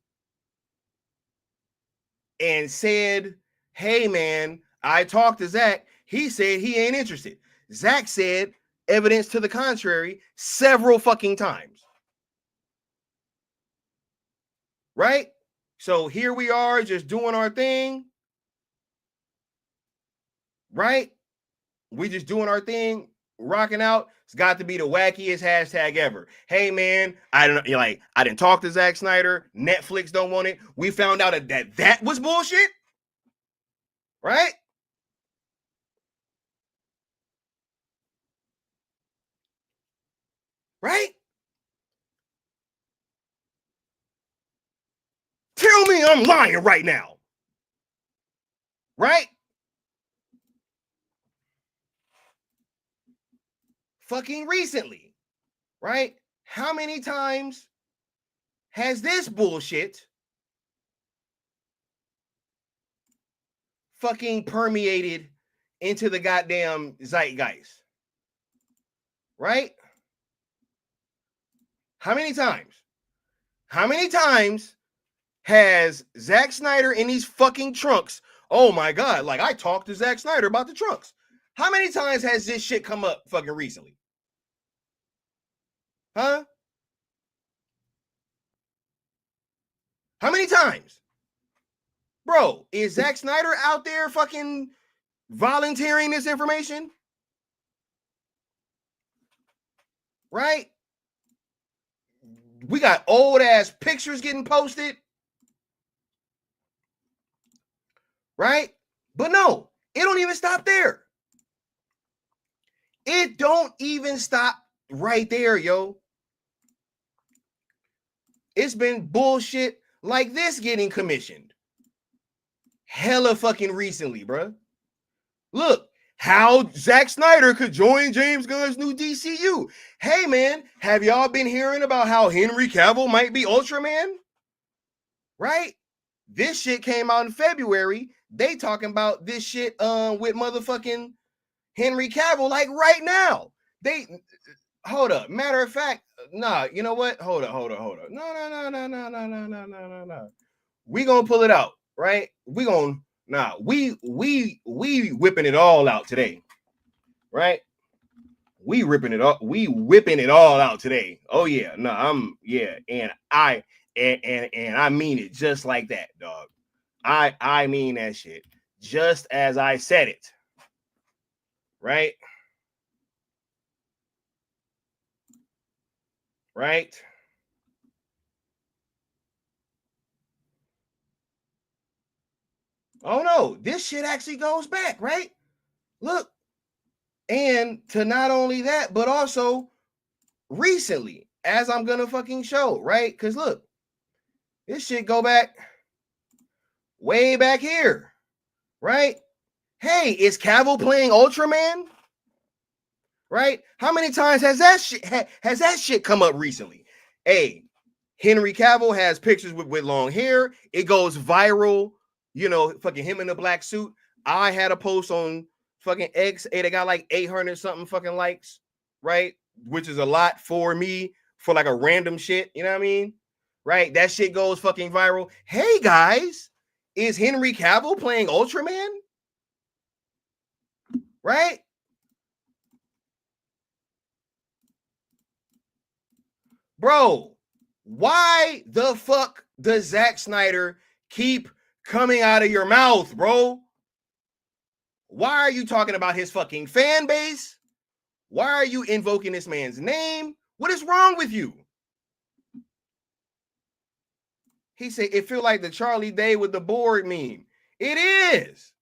and said, hey, man, I talked to Zack. He said he ain't interested. Zack said evidence to the contrary several fucking times. Right? So here we are just doing our thing. Right? We just doing our thing, rocking out. It's got to be the wackiest hashtag ever. Hey man, I didn't talk to Zack Snyder. Netflix don't want it. We found out that was bullshit. Right? Right? Tell me I'm lying right now. Right? Fucking recently. Right? How many times has this bullshit fucking permeated into the goddamn zeitgeist? Right? How many times? How many times has Zack Snyder in these fucking trunks Oh my God, like I talked to Zack Snyder about the trucks. How many times has this shit come up fucking recently? Huh? How many times? Bro, is Zack Snyder out there fucking volunteering this information? Right? We got old ass pictures getting posted. Right? But no, it don't even stop there. It don't even stop right there, yo. It's been bullshit like this getting commissioned. Hella fucking recently, bruh. Look, how Zack Snyder could join James Gunn's new DCU. Hey, man, have y'all been hearing about how Henry Cavill might be Ultraman? Right? This shit came out in February. They talking about this shit with motherfucking Henry Cavill like right now. They hold up. Matter of fact, nah, you know what? Hold up. No. We gonna pull it out, right? We whipping it all out today, right? We whipping it all out today. Oh yeah, no, and I mean it just like that, dog. I mean that shit just as I said it, right? Right? Oh no, this shit actually goes back, right? Look, and to not only that, but also recently, as I'm gonna fucking show, right? Because look, this shit go back way back here, right? Hey, is Cavill playing Ultraman? Right? How many times has that shit come up recently? Hey, Henry Cavill has pictures with long hair. It goes viral. You know, fucking him in the black suit. I had a post on fucking X. They got like 800 something fucking likes, right? Which is a lot for me for like a random shit. You know what I mean? Right? That shit goes fucking viral. Hey guys, is Henry Cavill playing Ultraman? Right? Bro, why the fuck does Zack Snyder keep coming out of your mouth, bro? Why are you talking about his fucking fan base? Why are you invoking this man's name? What is wrong with you? He said, it feel like the Charlie Day with the board meme. It is.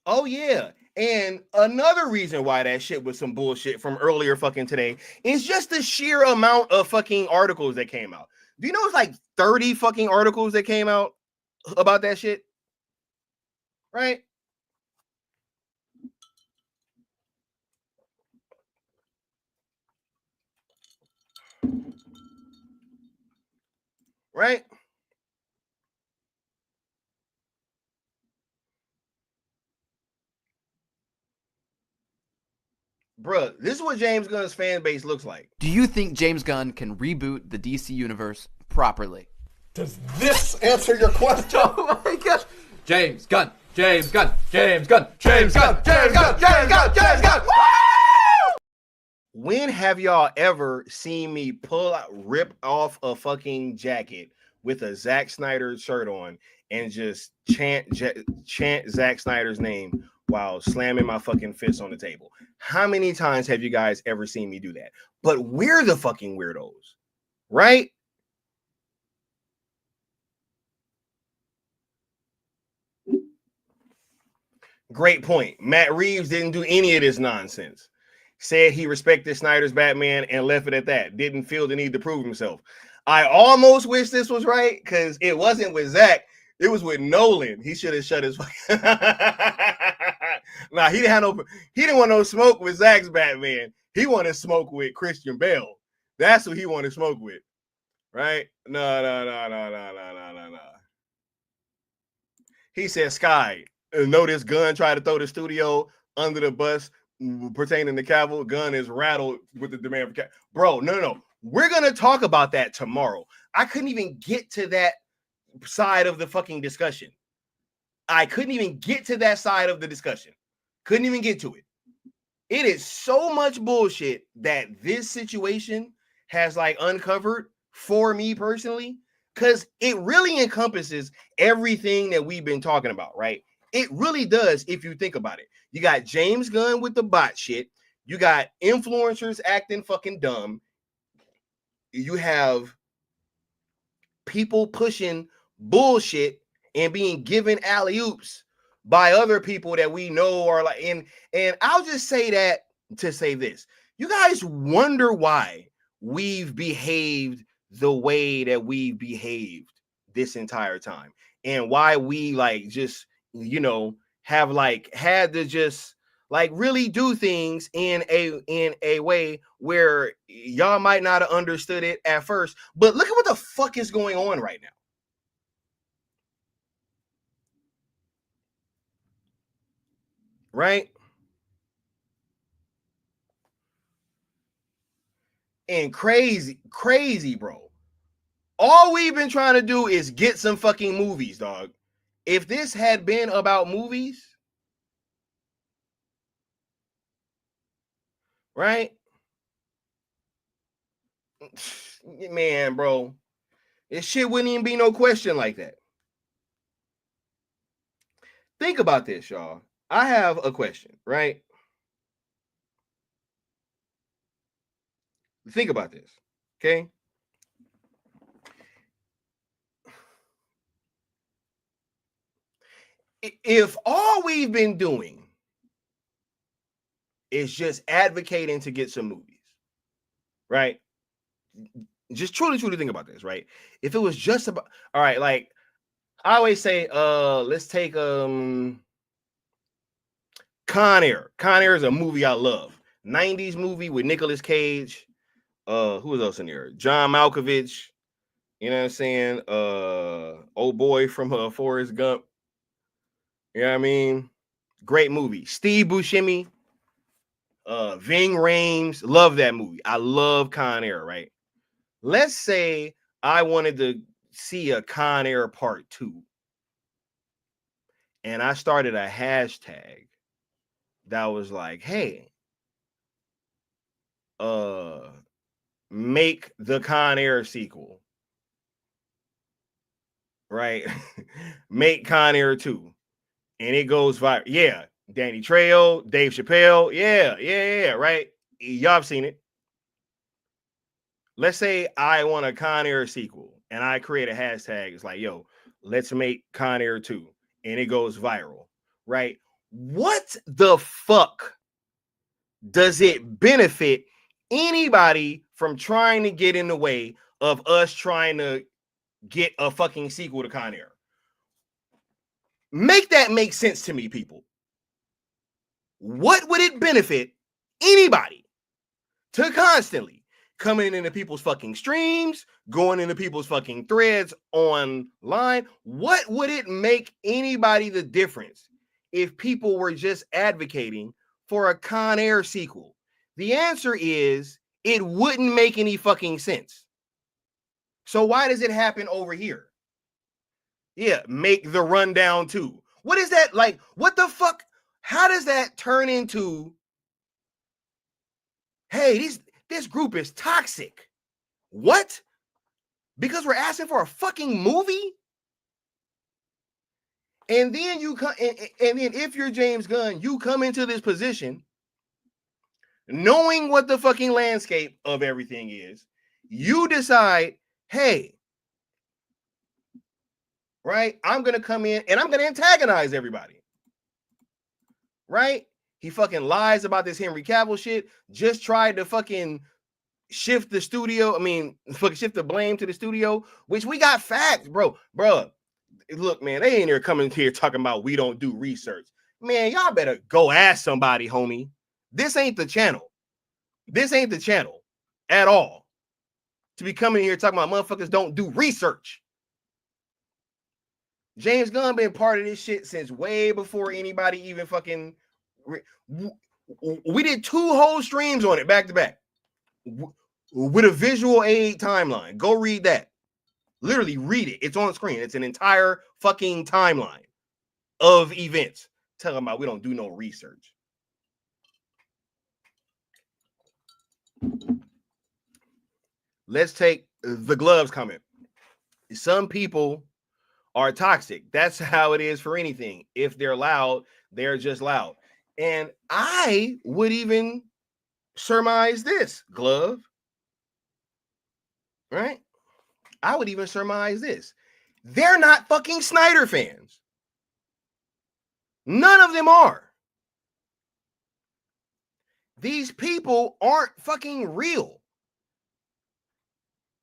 Oh, yeah. And another reason why that shit was some bullshit from earlier fucking today is just the sheer amount of fucking articles that came out. Do you know it's like 30 fucking articles that came out about that shit? Right? Right? Bruh, this is what James Gunn's fan base looks like. Do you think James Gunn can reboot the DC universe properly? Does this answer your question? Oh my gosh. James Gunn, James Gunn, James Gunn, James Gunn, James Gunn, James Gunn, James Gunn. Woo! When have y'all ever seen me rip off a fucking jacket with a Zack Snyder shirt on and just chant Zack Snyder's name while slamming my fucking fist on the table? How many times have you guys ever seen me do that? But we're the fucking weirdos, right? Great point. Matt Reeves didn't do any of this nonsense. Said he respected Snyder's Batman and left it at that. Didn't feel the need to prove himself. I almost wish this was right because it wasn't with Zack. It was with Nolan. He should have shut his fucking. Nah, he didn't want no smoke with Zack's Batman. He wanted smoke with Christian Bale. That's who he wanted smoke with. Right? No. He said, Sky, notice Gunn tried to throw the studio under the bus pertaining to Cavill, Gunn is rattled with the demand for Cavill. Bro, no. We're gonna talk about that tomorrow. I couldn't even get to that side of the fucking discussion. I couldn't even get to that side of the discussion. Couldn't even get to it. It is so much bullshit that this situation has like uncovered for me personally, because it really encompasses everything that we've been talking about, right? It really does if you think about it. You got James Gunn with the bot shit. You got influencers acting fucking dumb. You have people pushing bullshit and being given alley-oops by other people that we know are like, and I'll just say that to say this. You guys wonder why we've behaved the way that we've behaved this entire time, and why we like just, you know, have like had to just like really do things in a way where y'all might not have understood it at first. But look at what the fuck is going on right now. Right? And crazy, bro. All we've been trying to do is get some fucking movies, dog. If this had been about movies, right? Man, bro, this shit wouldn't even be no question like that. Think about this, y'all. I have a question, right? Think about this, okay? If all we've been doing is just advocating to get some movies, right? Just truly think about this, right? If it was just about, all right, like I always say, let's take Con Air. Con Air is a movie I love. 90s movie with Nicolas Cage. Who was else in there? John Malkovich. You know what I'm saying? Old boy from Forrest Gump. You know what I mean? Great movie. Steve Buscemi. Ving Rhames. Love that movie. I love Con Air, right? Let's say I wanted to see a Con Air Part 2. And I started a hashtag that was like, hey, make the Con Air sequel. Right? Make Con Air 2. And it goes viral. Yeah. Danny Trejo, Dave Chappelle. Yeah, right? Y'all have seen it. Let's say I want a Con Air sequel and I create a hashtag. It's like, yo, let's make Con Air 2. And it goes viral, right? What the fuck does it benefit anybody from trying to get in the way of us trying to get a fucking sequel to Con Air? Make that make sense to me, people. What would it benefit anybody to constantly coming into people's fucking streams, going into people's fucking threads online? What would it make anybody the difference if people were just advocating for a Con Air sequel? The answer is it wouldn't make any fucking sense. So why does it happen over here? Yeah, make the Rundown 2. What is that like? What the fuck? How does that turn into, hey, this group is toxic? What? Because we're asking for a fucking movie? And then you come, and then if you're James Gunn, you come into this position knowing what the fucking landscape of everything is. You decide, hey, right, I'm going to come in and I'm going to antagonize everybody. Right? He fucking lies about this Henry Cavill shit. Just tried to fucking shift the studio. I mean, fucking shift the blame to the studio, which we got facts, bro. Look, man, they ain't here coming here talking about we don't do research. Man, y'all better go ask somebody, homie. This ain't the channel. This ain't the channel at all. To be coming here talking about motherfuckers don't do research. James Gunn been part of this shit since way before anybody even fucking. We did 2 whole streams on it back to back with a visual aid timeline. Go read that. Literally read it. It's on the screen. It's an entire fucking timeline of events. Tell them about we don't do no research. Let's take the gloves comment. Some people are toxic. That's how it is for anything. If they're loud, they're just loud. And I would even surmise this, glove. Right? I would even surmise this. They're not fucking Snyder fans. None of them are. These people aren't fucking real.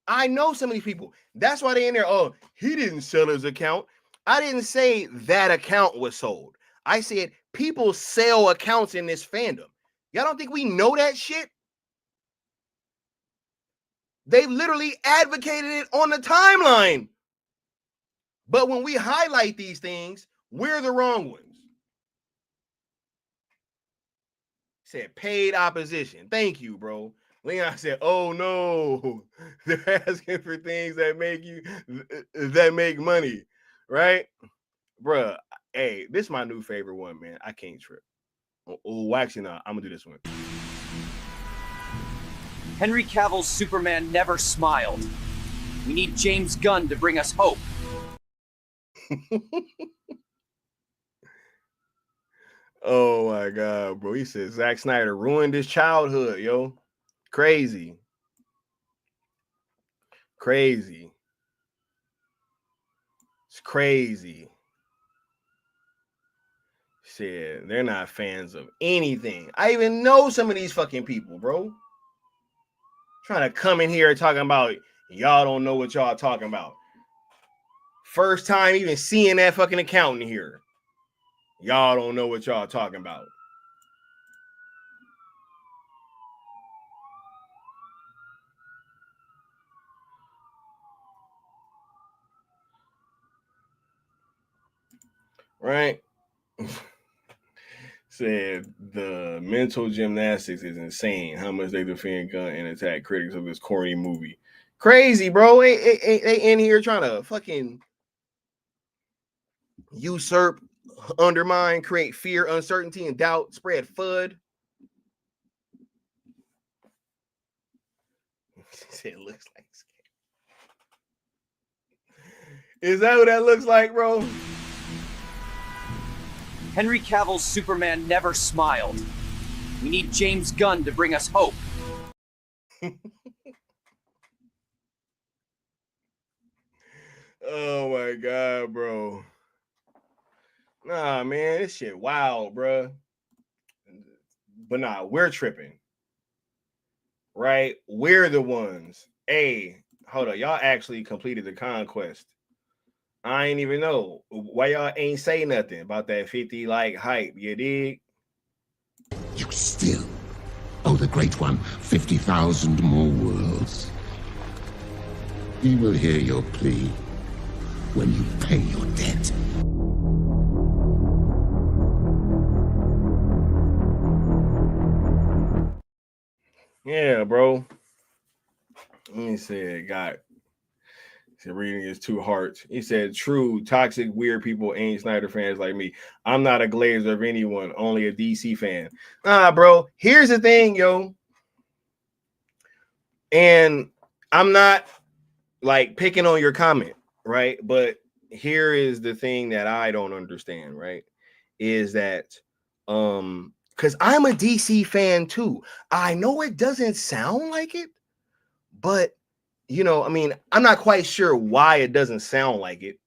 I know some of these people. That's why they're in there. Oh, he didn't sell his account. I didn't say that account was sold. I said people sell accounts in this fandom. Y'all don't think we know that shit? They've literally advocated it on the timeline. But when we highlight these things, we're the wrong ones. Said paid opposition. Thank you, bro. Leon said, oh no, they're asking for things that make money, right? Bruh, hey, this is my new favorite one, man. I can't trip. Oh, actually, no, I'm gonna do this one. Henry Cavill's Superman never smiled. We need James Gunn to bring us hope. Oh my God, bro. He said Zack Snyder ruined his childhood, yo. Crazy. Crazy. It's crazy. Shit, they're not fans of anything. I even know some of these fucking people, bro. Trying to come in here talking about y'all don't know what y'all talking about. First time even seeing that fucking account in here. Y'all don't know what y'all talking about. Right? Said the mental gymnastics is insane. How much they defend Gunn and attack critics of this corny movie. Crazy, bro. They in here trying to fucking usurp, undermine, create fear, uncertainty, and doubt, spread FUD. It looks like. Is that what that looks like, bro? Henry Cavill's Superman never smiled. We need James Gunn to bring us hope. Oh my God, bro. Nah, man, this shit wild, bro. But nah, we're tripping. Right? We're the ones. Hey, hold on. Y'all actually completed the conquest. I ain't even know why y'all ain't say nothing about that 50 like hype. You dig? You still owe the Great One 50,000 more worlds. He will hear your plea when you pay your debt. Yeah, bro. Let me see. Said reading is 2 hearts. He said, true, toxic, weird people ain't Snyder fans like me. I'm not a Glazer of anyone, only a DC fan. Nah, bro. Here's the thing, yo. And I'm not like picking on your comment, right? But here is the thing that I don't understand, right? Is that because I'm a DC fan too. I know it doesn't sound like it, but you know, I mean, I'm not quite sure why it doesn't sound like it,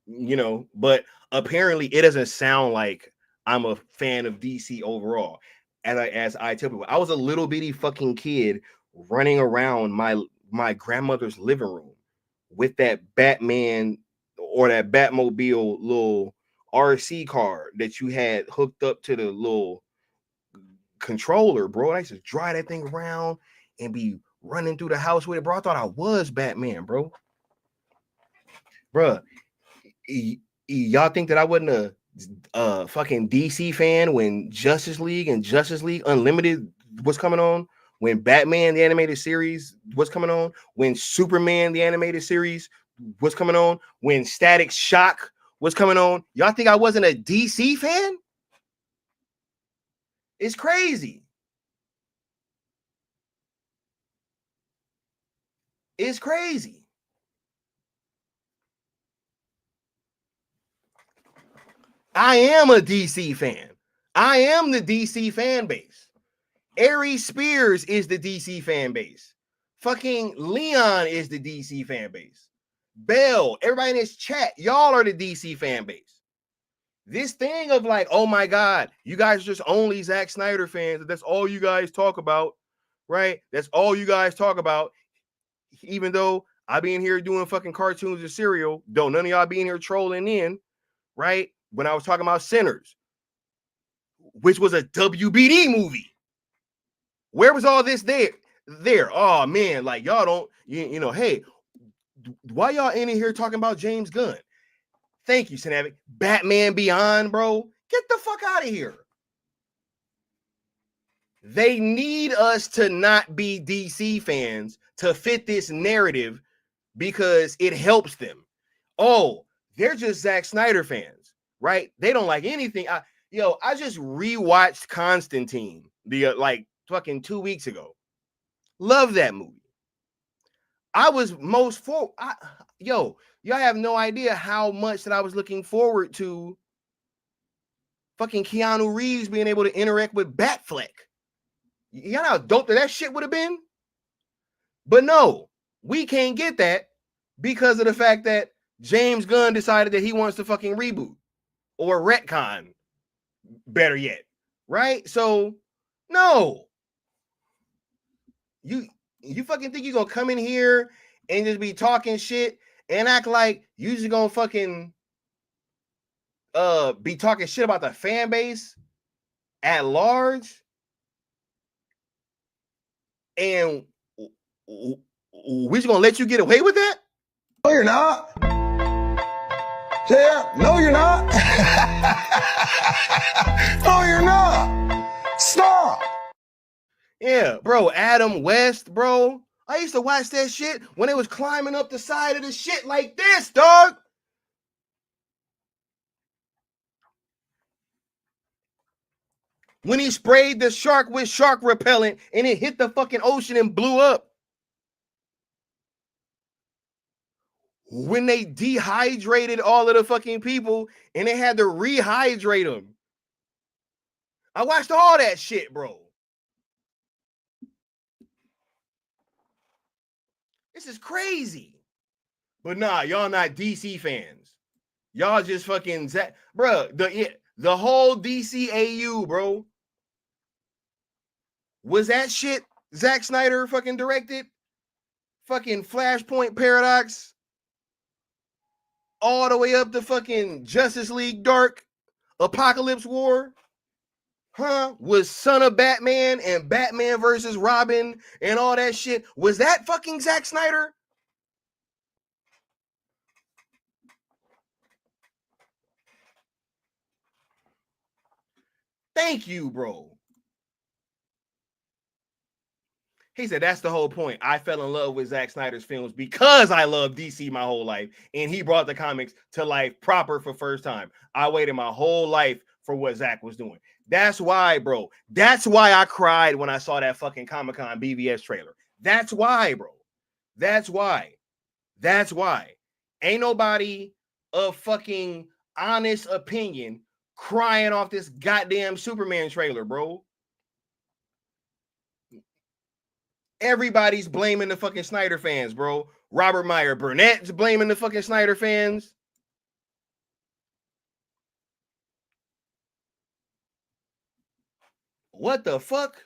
you know, but apparently it doesn't sound like I'm a fan of DC overall. As I tell people, I was a little bitty fucking kid running around my grandmother's living room with that Batman or that Batmobile little RC car that you had hooked up to the little controller, bro. I used to drive that thing around and be running through the house with it, bro. I thought I was Batman, bro. Bruh, y'all think that I wasn't a fucking DC fan when Justice League and Justice League Unlimited was coming on, when Batman the animated series was coming on, when Superman the animated series was coming on, when Static Shock was coming on. Y'all think I wasn't a DC fan? It's crazy. It's crazy. I am a DC fan. I am the DC fan base. Aries Spears is the DC fan base. Fucking Leon is the DC fan base. Bell, everybody in this chat, y'all are the DC fan base. This thing of like, oh my God, you guys are just only Zack Snyder fans. That's all you guys talk about, right? That's all you guys talk about. Even though I be in here doing fucking cartoons and cereal, don't none of y'all be in here trolling in, right? When I was talking about Sinners, which was a WBD movie. Where was all this there? Oh man, like y'all don't, you know, hey, why y'all in here talking about James Gunn? Thank you, Sinavic. Batman Beyond, bro. Get the fuck out of here. They need us to not be DC fans to fit this narrative because it helps them. Oh, they're just Zack Snyder fans, right? They don't like anything. I just rewatched Constantine like fucking 2 weeks ago. Love that movie. I was y'all have no idea how much that I was looking forward to fucking Keanu Reeves being able to interact with Batfleck. You know how dope that shit would have been? But no, we can't get that because of the fact that James Gunn decided that he wants to fucking reboot or retcon, better yet, right? So, no. You fucking think you're gonna come in here and just be talking shit and act like you just gonna fucking be talking shit about the fan base at large? And we just gonna let you get away with that? No, you're not. Yeah, no, you're not. No, you're not. Stop. Yeah, bro, Adam West, bro. I used to watch that shit when it was climbing up the side of the shit like this, dog. When he sprayed the shark with shark repellent and it hit the fucking ocean and blew up. When they dehydrated all of the fucking people and they had to rehydrate them. I watched all that shit, bro. This is crazy. But nah, y'all not DC fans. Y'all just fucking bro, the whole DCAU, bro. Was that shit Zack Snyder fucking directed? Fucking Flashpoint Paradox all the way up to fucking Justice League Dark, Apocalypse War? Huh? Was Son of Batman and Batman versus Robin and all that shit? Was that fucking Zack Snyder? Thank you, bro. He said, that's the whole point. I fell in love with Zack Snyder's films because I love DC my whole life. And he brought the comics to life proper for first time. I waited my whole life for what Zack was doing. That's why, bro. That's why I cried when I saw that fucking Comic-Con BVS trailer. That's why, bro. That's why. That's why. Ain't nobody of fucking honest opinion crying off this goddamn Superman trailer, bro. Everybody's blaming the fucking Snyder fans, bro. Robert Meyer Burnett's blaming the fucking Snyder fans. What the fuck?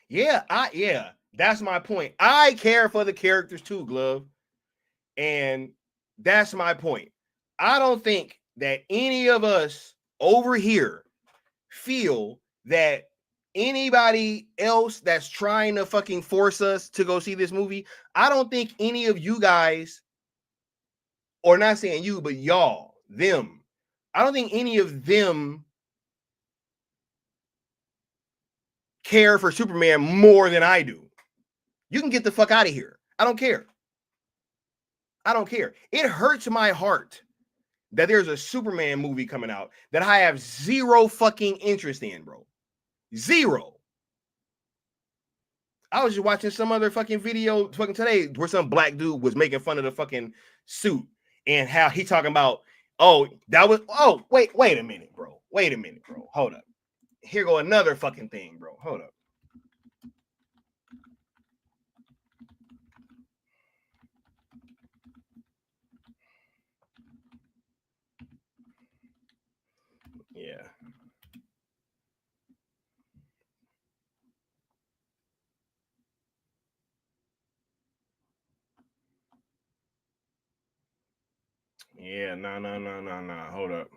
Yeah, that's my point. I care for the characters too, Glove. And that's my point. I don't think that any of us over here feel that anybody else that's trying to fucking force us to go see this movie, I don't think any of you guys, or not saying you, but y'all, them, I don't think any of them care for Superman more than I do. You can get the fuck out of here. I don't care. I don't care. It hurts my heart that there's a Superman movie coming out that I have zero fucking interest in, bro. Zero. I was just watching some other fucking video fucking today where some black dude was making fun of the fucking suit and how he talking about, wait a minute, bro. Wait a minute, bro. Hold up. Here go another fucking thing, bro. Hold up. Yeah. Yeah, no. Hold up.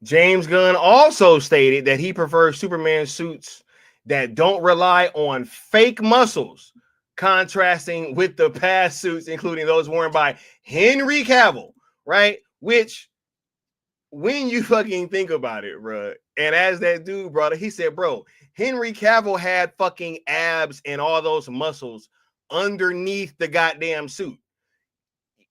James Gunn also stated that he prefers Superman suits that don't rely on fake muscles, contrasting with the past suits, including those worn by Henry Cavill, right? Which, when you fucking think about it, bro, and as that dude, brother, he said, bro, Henry Cavill had fucking abs and all those muscles underneath the goddamn suit.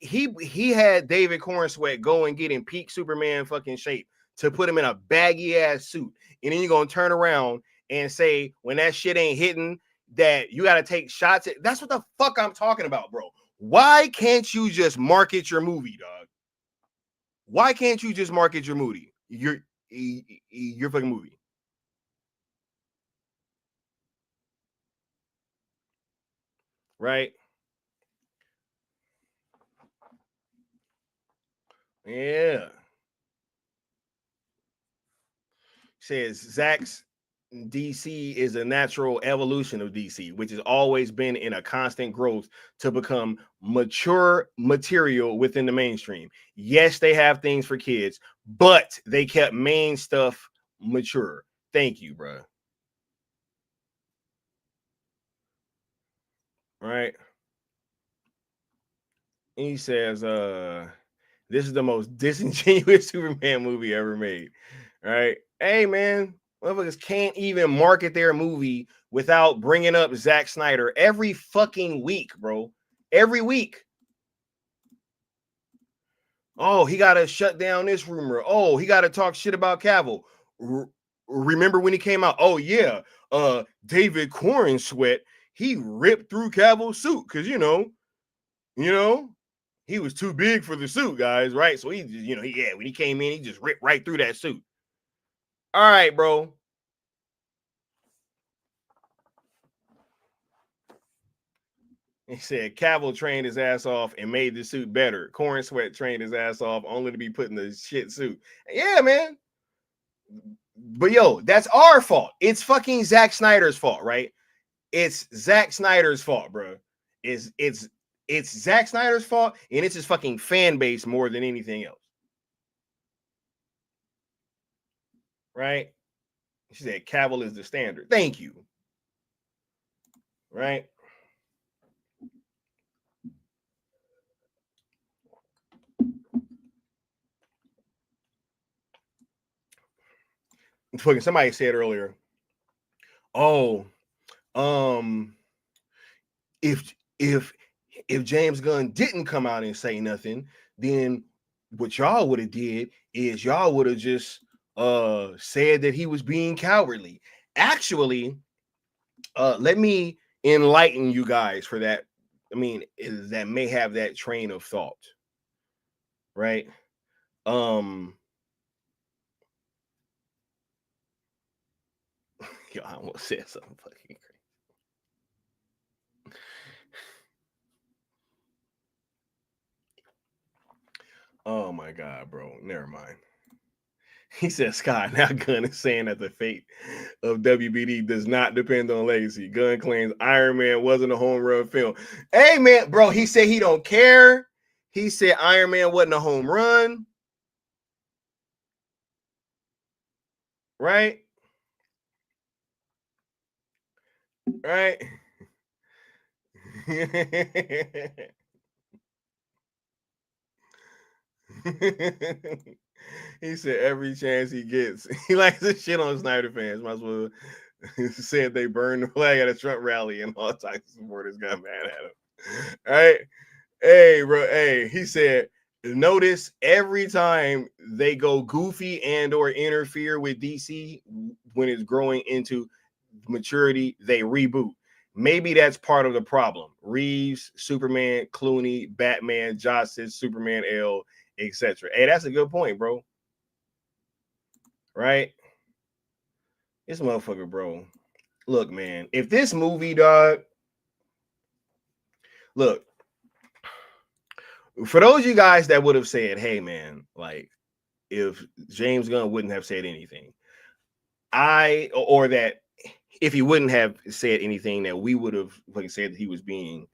He had David Cornsweet go and get in peak Superman fucking shape to put him in a baggy ass suit. And then you're going to turn around and say, when that shit ain't hitting, that you got to take shots at. That's what the fuck I'm talking about, bro. Why can't you just market your movie, dog? Why can't you just market your movie? Your fucking movie. Right? Yeah. Says Zack's DC is a natural evolution of DC, which has always been in a constant growth to become mature material within the mainstream. Yes, they have things for kids, but they kept main stuff mature. Thank you, bro. Right? And he says, this is the most disingenuous Superman movie ever made. Right? Hey, man, motherfuckers can't even market their movie without bringing up Zack Snyder every fucking week, bro. Every week. Oh, he got to shut down this rumor. Oh, he got to talk shit about Cavill. Remember when he came out? Oh, yeah. David Cornsweet, he ripped through Cavill's suit because, you know, he was too big for the suit, guys, right? So he just, when he came in, he just ripped right through that suit. All right, bro. He said Cavill trained his ass off and made the suit better. Cornsweet trained his ass off only to be put in the shit suit. Yeah, man. But yo, that's our fault. It's fucking Zack Snyder's fault, right? It's Zack Snyder's fault, bro. It's Zack Snyder's fault, and it's his fucking fan base more than anything else. Right? She said Cavill is the standard. Thank you. Right? Fucking somebody said earlier, if James Gunn didn't come out and say nothing, then what y'all would have did is y'all would have just said that he was being cowardly. Actually, let me enlighten you guys for that. I mean, that may have that train of thought, right? Yo, I almost said something fucking crazy. Oh my god, bro. Never mind. He said, Scott, now Gunn is saying that the fate of WBD does not depend on legacy. Gunn claims Iron Man wasn't a home run film. Hey, man, bro, he said he don't care. He said Iron Man wasn't a home run. Right? Right? He said every chance he gets. He likes to shit on Snyder fans. Might as well said they burned the flag at a Trump rally and all types of supporters got mad at him. All right. Hey, bro. Hey, he said, notice every time they go goofy and or interfere with DC when it's growing into maturity, they reboot. Maybe that's part of the problem. Reeves, Superman, Clooney, Batman, Justice, Superman L, etc. Hey, that's a good point, bro. Right? This motherfucker, bro. Look, man, if this movie, dog, look, for those of you guys that would have said, hey, man, like, if James Gunn wouldn't have said anything, or that if he wouldn't have said anything, that we would have like said that he was being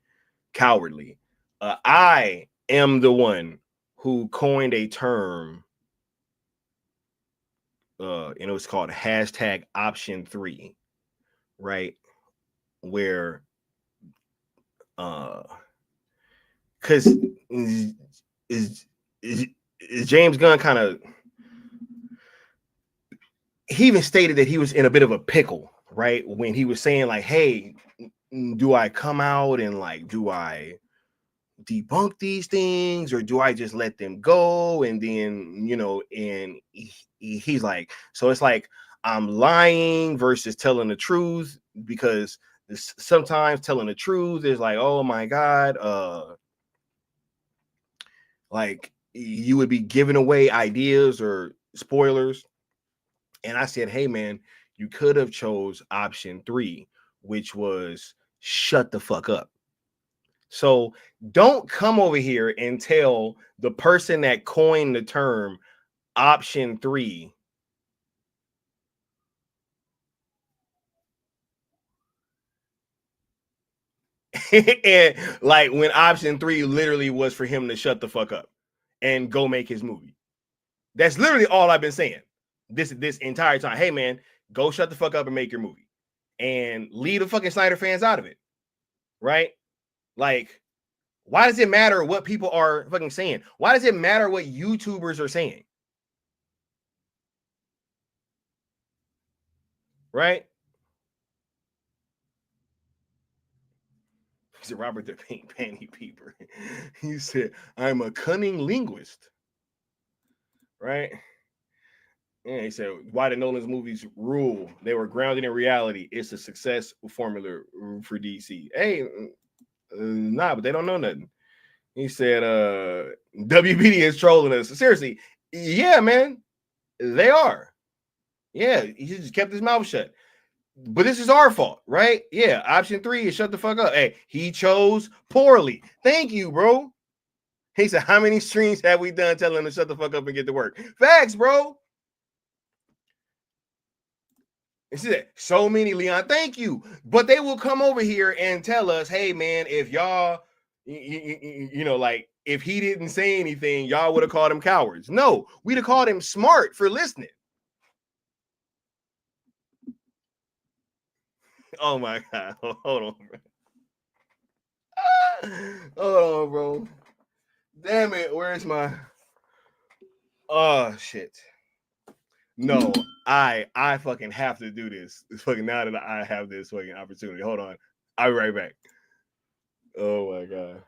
cowardly. I am the one who coined a term, and it was called hashtag option 3, right? Where because is James Gunn kind of, he even stated that he was in a bit of a pickle, right? When he was saying like, hey, do I come out and like, do I debunk these things or do I just let them go? And then, and he's like, so it's like I'm lying versus telling the truth, because sometimes telling the truth is like, oh my God, like you would be giving away ideas or spoilers. And I said, hey man, you could have chose option 3, which was shut the fuck up. So don't come over here and tell the person that coined the term option 3 and like when option 3 literally was for him to shut the fuck up and go make his movie. That's literally all I've been saying this entire time. Hey man, go shut the fuck up and make your movie and leave the fucking Snyder fans out of it. Right? Like, why does it matter what people are fucking saying? Why does it matter what YouTubers are saying? Right? He said, Robert the Pink Panty Peeper. He said, I'm a cunning linguist. Right? Yeah, he said, why did Nolan's movies rule? They were grounded in reality. It's a success formula for DC. Hey, nah, but they don't know nothing. He said, WBD is trolling us. Seriously, yeah, man, they are. Yeah, he just kept his mouth shut. But this is our fault, right? Yeah, option 3 is shut the fuck up. Hey, he chose poorly. Thank you, bro. He said, how many streams have we done telling him to shut the fuck up and get to work? Facts, bro. He said, so many, Leon. Thank you. But they will come over here and tell us, hey, man, if y'all, like, if he didn't say anything, y'all would have called him cowards. No, we'd have called him smart for listening. Oh, my God. Hold on, bro. Hold on, bro. Damn it. Where's my... Oh, shit. No, I fucking have to do this. It's fucking now that I have this fucking opportunity. Hold on. I'll be right back. Oh my God.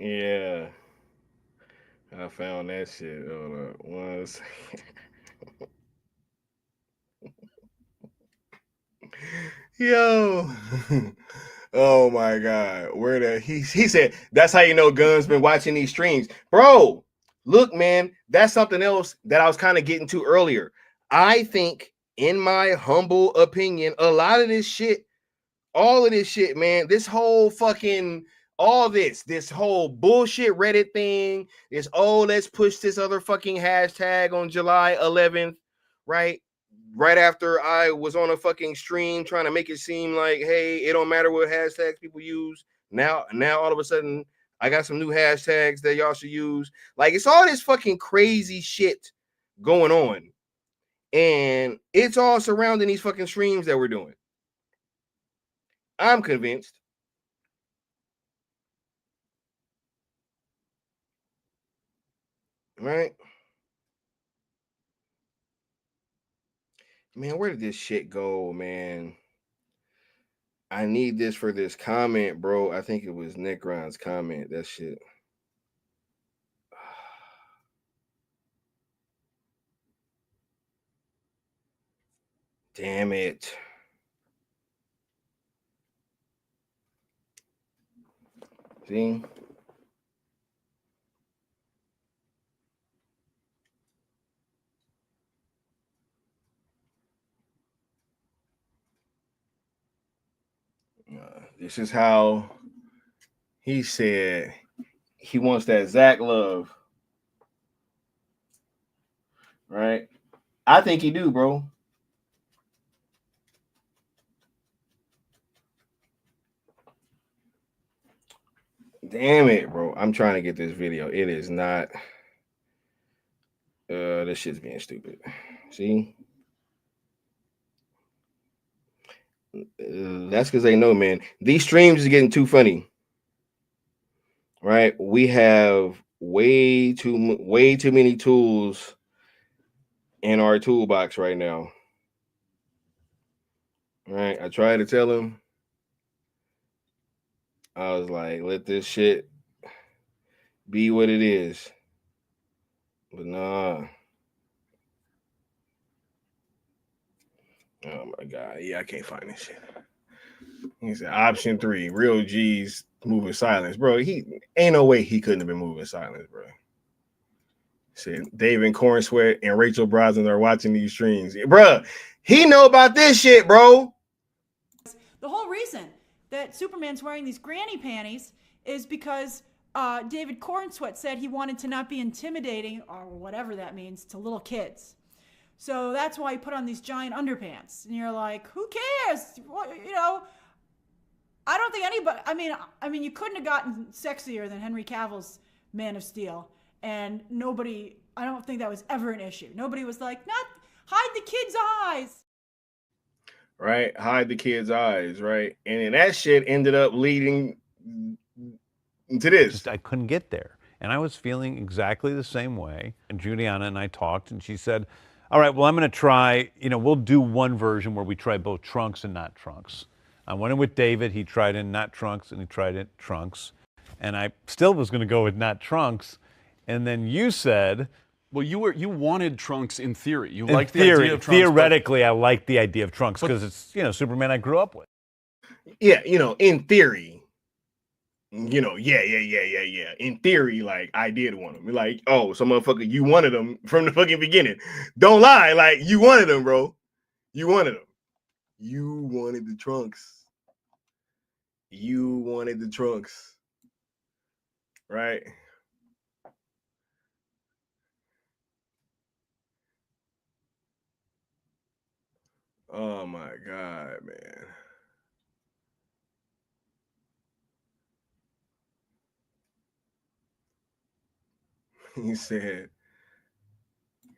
Yeah. I found that shit. Hold up. 1 second. Yo. Oh my God. Where the he said that's how you know Gunn's been watching these streams. Bro, look, man, that's something else that I was kind of getting to earlier. I think, in my humble opinion, a lot of this shit, all of this shit, man, this whole fucking all this whole bullshit Reddit thing, this let's push this other fucking hashtag on July 11th, right? Right after I was on a fucking stream trying to make it seem like, hey, it don't matter what hashtags people use. Now all of a sudden, I got some new hashtags that y'all should use. Like, it's all this fucking crazy shit going on. And it's all surrounding these fucking streams that we're doing. I'm convinced. Right? Man, where did this shit go, man? I need this for this comment, bro. I think it was Necron's comment. That shit. Damn it. See? This is how he said he wants that Zach love. Right? I think he do, bro. Damn it, bro. I'm trying to get this video. It is not. This shit's being stupid. See? That's because they know, man. These streams are getting too funny. Right? We have way too many tools in our toolbox right now. Right? I tried to tell him. I was like, let this shit be what it is. But nah. Oh my God. Yeah, I can't find this shit. He said option 3, real G's moving silence. Bro, he ain't no way he couldn't have been moving silence, bro. Said David Cornsweat and Rachel Brosnan are watching these streams. Bro, he know about this shit, bro. The whole reason that Superman's wearing these granny panties is because David Cornsweat said he wanted to not be intimidating, or whatever that means, to little kids. So that's why he put on these giant underpants. And you're like, who cares? You know, I don't think anybody, I mean, you couldn't have gotten sexier than Henry Cavill's Man of Steel. And nobody, I don't think that was ever an issue. Nobody was like, not hide the kid's eyes. Right? Hide the kid's eyes, right? And then that shit ended up leading to this. I couldn't get there. And I was feeling exactly the same way. And Juliana and I talked, and she said, all right, well, I'm going to try, we'll do one version where we try both trunks and not trunks. I went in with David. He tried in not trunks, and he tried in trunks. And I still was going to go with not trunks. And then you said, well, you wanted trunks in theory. You liked the idea of trunks. Theoretically, I liked the idea of trunks because it's, Superman I grew up with. Yeah, in theory, yeah. In theory, like, I did want them. Like, oh, some motherfucker, you wanted them from the fucking beginning. Don't lie, like, you wanted them, bro. You wanted them. You wanted the trunks. You wanted the trunks. Right? Oh my God, man. He said,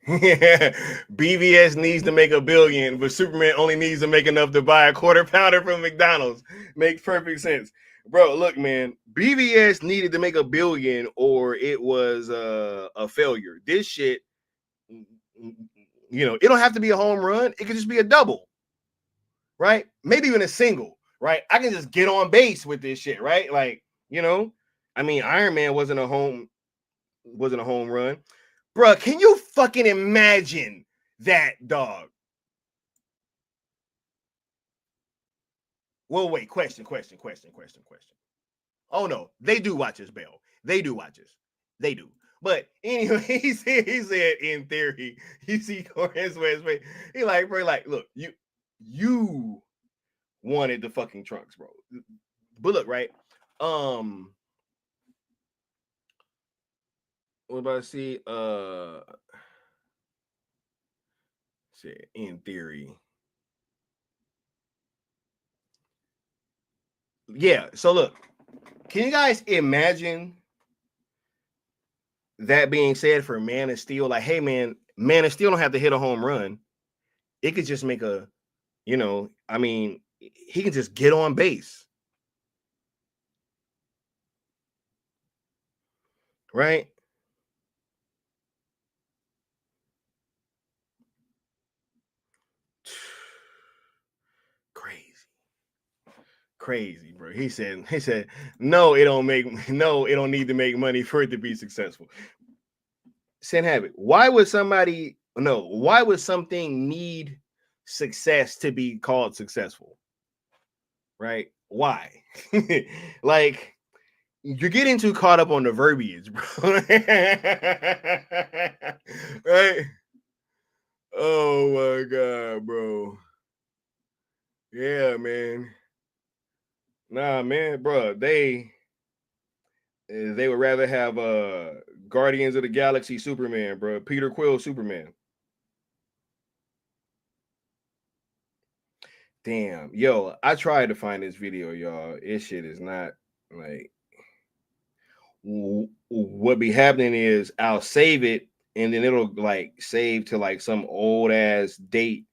BVS needs to make $1 billion, but Superman only needs to make enough to buy a quarter pounder from McDonald's. Makes perfect sense. Bro, look, man, BVS needed to make $1 billion or it was a failure. This shit, it don't have to be a home run. It could just be a double, right? Maybe even a single, right? I can just get on base with this shit, right? Like, I mean, Iron Man wasn't a home run. Bruh, can you fucking imagine that, dog? Well, wait, question. Oh no, they do watch us, Bell. They do watch us. They do. But anyway, he said in theory, you see Corey Sweat's face. He like, bro, like, look, you wanted the fucking trunks, bro. But look, right? What about to see? Shit, in theory. Yeah, so look, can you guys imagine that being said for Man of Steel? Like, hey man, Man of Steel don't have to hit a home run. It could just make a, I mean, he can just get on base. Right? Crazy, bro. He said, no, it don't need to make money for it to be successful. Sin Habit, why would something need success to be called successful? Right? Why? Like, you're getting too caught up on the verbiage, bro. Right? Oh my god, bro. Yeah, man. Nah, man, bro. They would rather have Guardians of the Galaxy Superman, bro. Peter Quill Superman. Damn, yo, I tried to find this video, y'all. This shit is not like. What be happening is I'll save it and then it'll like save to like some old ass date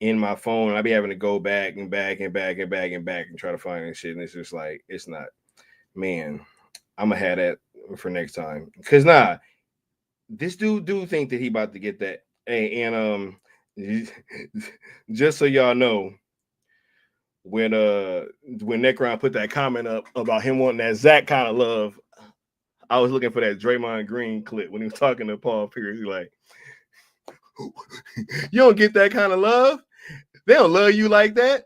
in my phone. I'll be having to go back and try to find this shit. And it's just like, it's not, man. I'm gonna have that for next time. Cause this dude think that he about to get that. Hey, and just so y'all know, when Necron put that comment up about him wanting that Zack kind of love, I was looking for that Draymond Green clip when he was talking to Paul Pierce. He's like, you don't get that kind of love. They don't love you like that.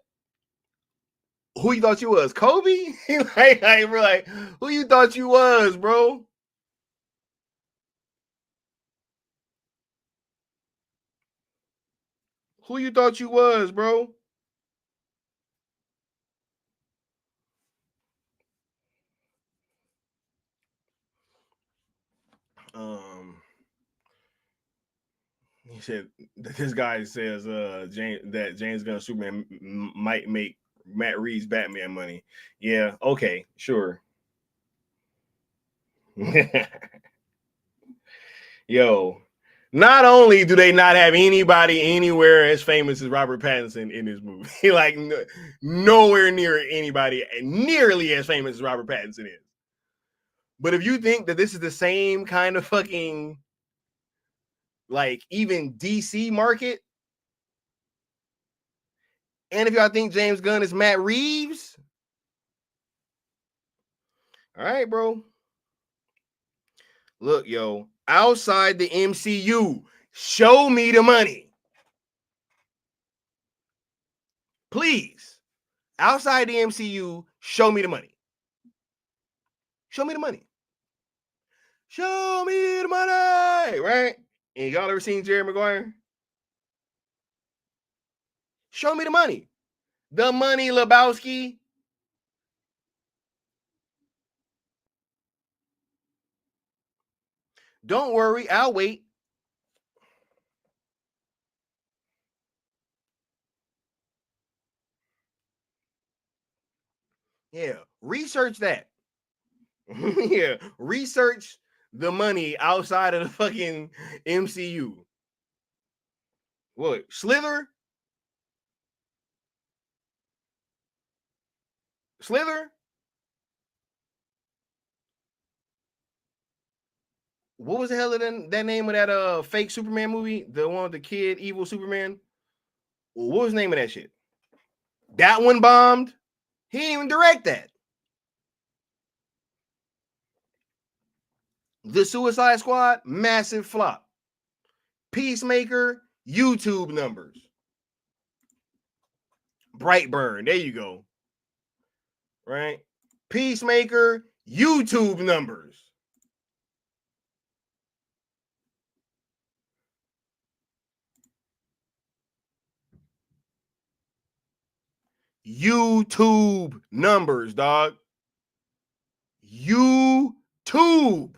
Who you thought you was, Kobe? like, who you thought you was, bro? Who you thought you was, bro? He said this guy says James Gunn Superman might make Matt Reeves Batman money. Yeah, okay, sure. Yo, not only do they not have anybody anywhere as famous as Robert Pattinson in this movie, like nowhere near anybody nearly as famous as Robert Pattinson is. But if you think that this is the same kind of fucking like even DC market, and if y'all think James Gunn is Matt Reeves, all right, bro. Look, yo, outside the MCU, show me the money. Please. Outside the MCU, show me the money. Show me the money. Show me the money, right? And y'all ever seen Jerry Maguire? Show me the money. The money, Lebowski. Don't worry, I'll wait. Yeah, research that. Yeah, research the money outside of the fucking MCU. What? Slither? What was the hell of that name of that fake Superman movie? The one with the kid, evil Superman? What was the name of that shit? That one bombed. He didn't even direct that. The Suicide Squad, massive flop. Peacemaker, YouTube numbers. Brightburn, there you go. Right? Peacemaker, YouTube numbers. YouTube numbers, dog. YouTube.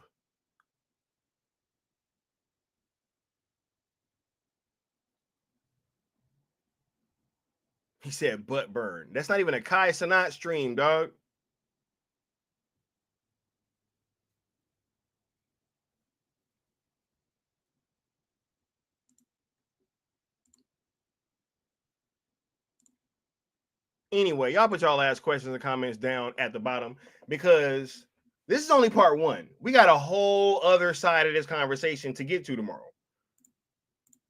He said butt burn. That's not even a Kai Sanat stream, dog. Anyway, y'all put y'all last questions and comments down at the bottom because this is only part one. We got a whole other side of this conversation to get to tomorrow.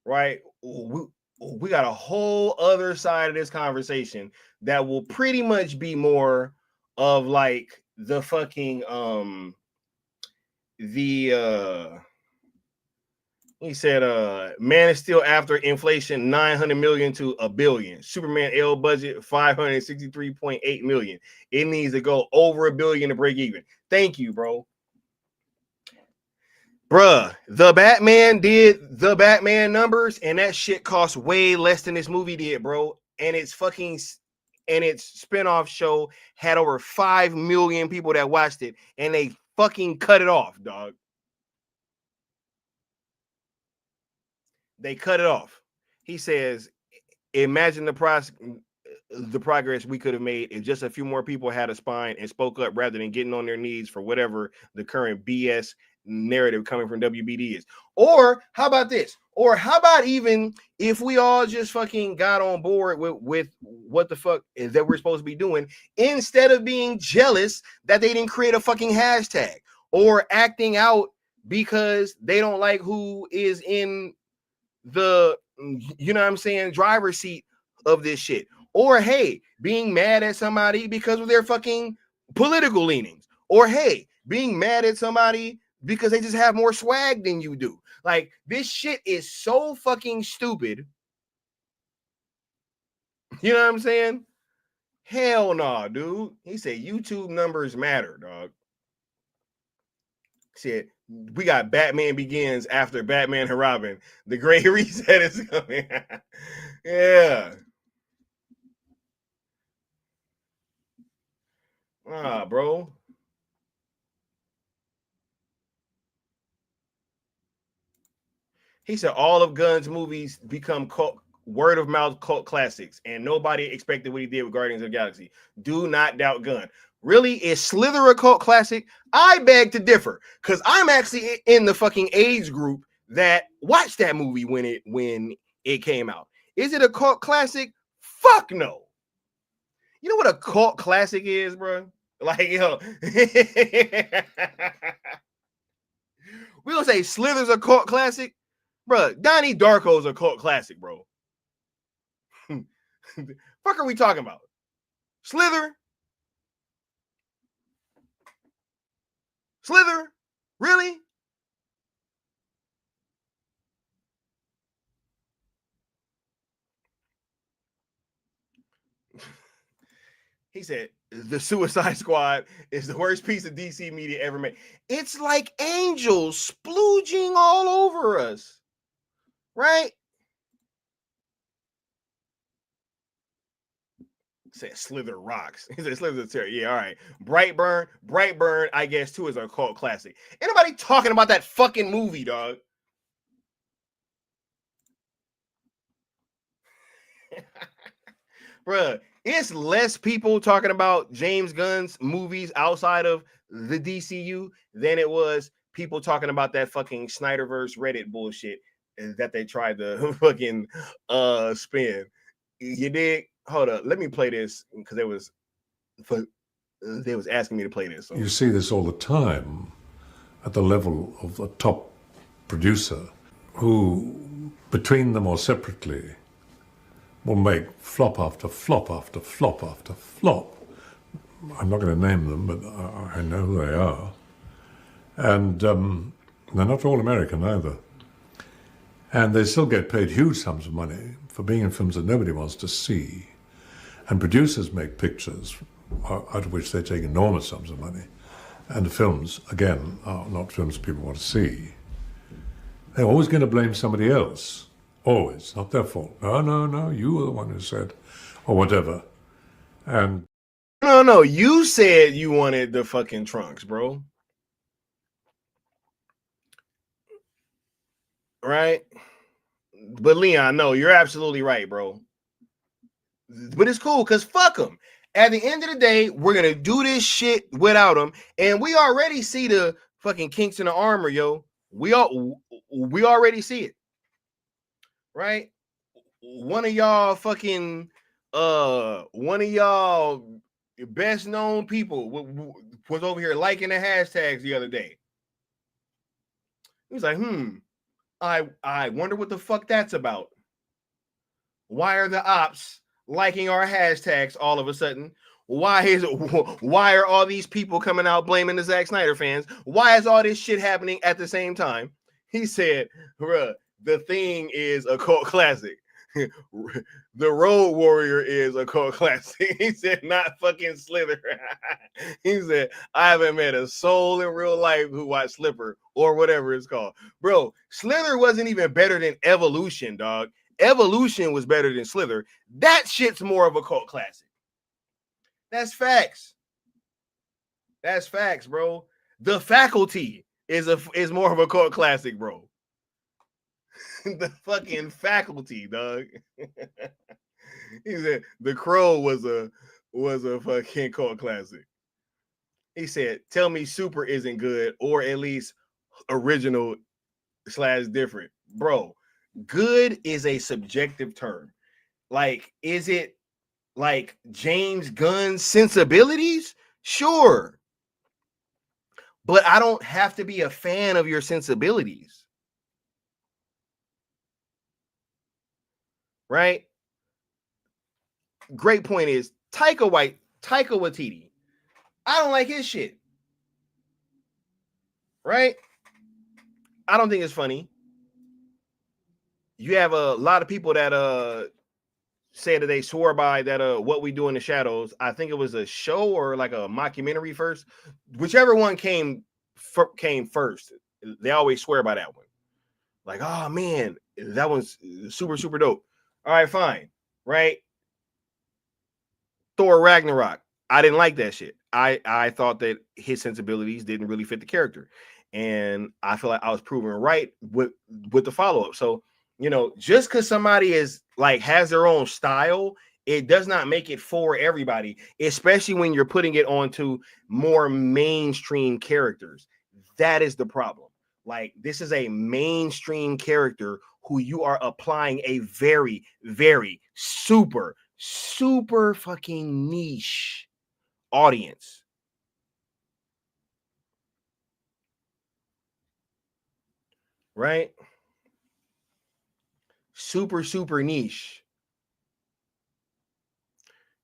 Right? We got a whole other side of this conversation that will pretty much be more of like the fucking he said Man is still after inflation 900 million to a billion. Superman L budget 563.8 million. It needs to go over a billion to break even. Thank you, bro. Bruh, the Batman did the Batman numbers, and that shit cost way less than this movie did, bro. And its spinoff show had over 5 million people that watched it, and they fucking cut it off, dog. They cut it off. He says, imagine the progress we could have made if just a few more people had a spine and spoke up rather than getting on their knees for whatever the current BS narrative coming from WBD is. Or how about this? Or how about even if we all just fucking got on board with what the fuck that we're supposed to be doing, instead of being jealous that they didn't create a fucking hashtag or acting out because they don't like who is in the, you know what I'm saying, driver's seat of this shit. Or hey, being mad at somebody because of their fucking political leanings. Or hey, being mad at somebody because they just have more swag than you do. Like, this shit is so fucking stupid. You know what I'm saying? Hell no, dude. He said YouTube numbers matter, dog. He said, we got Batman Begins after Batman and Robin. The Great Reset is coming. Yeah. Bro. He said all of Gunn's movies become word of mouth cult classics, and nobody expected what he did with Guardians of the Galaxy. Do not doubt Gunn. Really, is Slither a cult classic? I beg to differ, because I'm actually in the fucking age group that watched that movie when it came out. Is it a cult classic? Fuck no. You know what a cult classic is, bro? Like, yo, we gonna say Slither's a cult classic, bro. Donnie Darko's a cult classic, bro. Fuck are we talking about? Slither? Slither? Really? He said, the Suicide Squad is the worst piece of DC media ever made. It's like angels splooging all over us. Right? Said Slither rocks. He said Slither's a terror. Yeah, all right. Brightburn, I guess, too, is a cult classic. Ain't nobody talking about that fucking movie, dog. Bruh, it's less people talking about James Gunn's movies outside of the DCU than it was people talking about that fucking Snyderverse Reddit bullshit that they tried to fucking spin. You dig? Hold up, let me play this because they was asking me to play this. So. You see this all the time at the level of a top producer who, between them or separately, will make flop after flop after flop after flop. I'm not going to name them, but I know who they are. And they're not all American either. And they still get paid huge sums of money for being in films that nobody wants to see. And producers make pictures out of which they take enormous sums of money. And the films, again, are not films people want to see. They're always going to blame somebody else. Always. Not their fault. No, you were the one who said, or whatever. And No, you said you wanted the fucking trunks, bro. Right? But Leon, no, you're absolutely right, bro. But it's cool because fuck them. At the end of the day, we're gonna do this shit without them, and we already see the fucking kinks in the armor, yo. We already see it, right? One of y'all best known people was over here liking the hashtags the other day. He was like, I wonder what the fuck that's about. Why are the ops liking our hashtags all of a sudden? Why are all these people coming out blaming the Zack Snyder fans? Why is all this shit happening at the same time? He said, bruh, The Thing is a cult classic. The Road Warrior is a cult classic. He said, not fucking Slither. He said, I haven't met a soul in real life who watched Slipper or whatever it's called. Bro, Slither wasn't even better than Evolution, dog. Evolution was better than Slither. That shit's more of a cult classic. That's facts. That's facts, bro. The Faculty is more of a cult classic, bro. The fucking Faculty, dog. He said The Crow was a fucking cult classic. He said, tell me Super isn't good, or at least original / different. Bro, good is a subjective term. Like, is it like James Gunn's sensibilities? Sure. But I don't have to be a fan of your sensibilities. Right? Great point is Taika Waititi. I don't like his shit. Right? I don't think it's funny. You have a lot of people that say that they swore by that What We Do in the Shadows. I think it was a show or like a mockumentary first. Whichever one came first. They always swear by that one. Like, oh man, that one's super, super dope. All right, fine. Right? Thor Ragnarok. I didn't like that shit. I thought that his sensibilities didn't really fit the character. And I feel like I was proven right with the follow-up. So, you know, just because somebody is like has their own style, it does not make it for everybody, especially when you're putting it onto more mainstream characters. That is the problem. Like, this is a mainstream character who you are applying a very, very super fucking niche audience. Right? Super niche.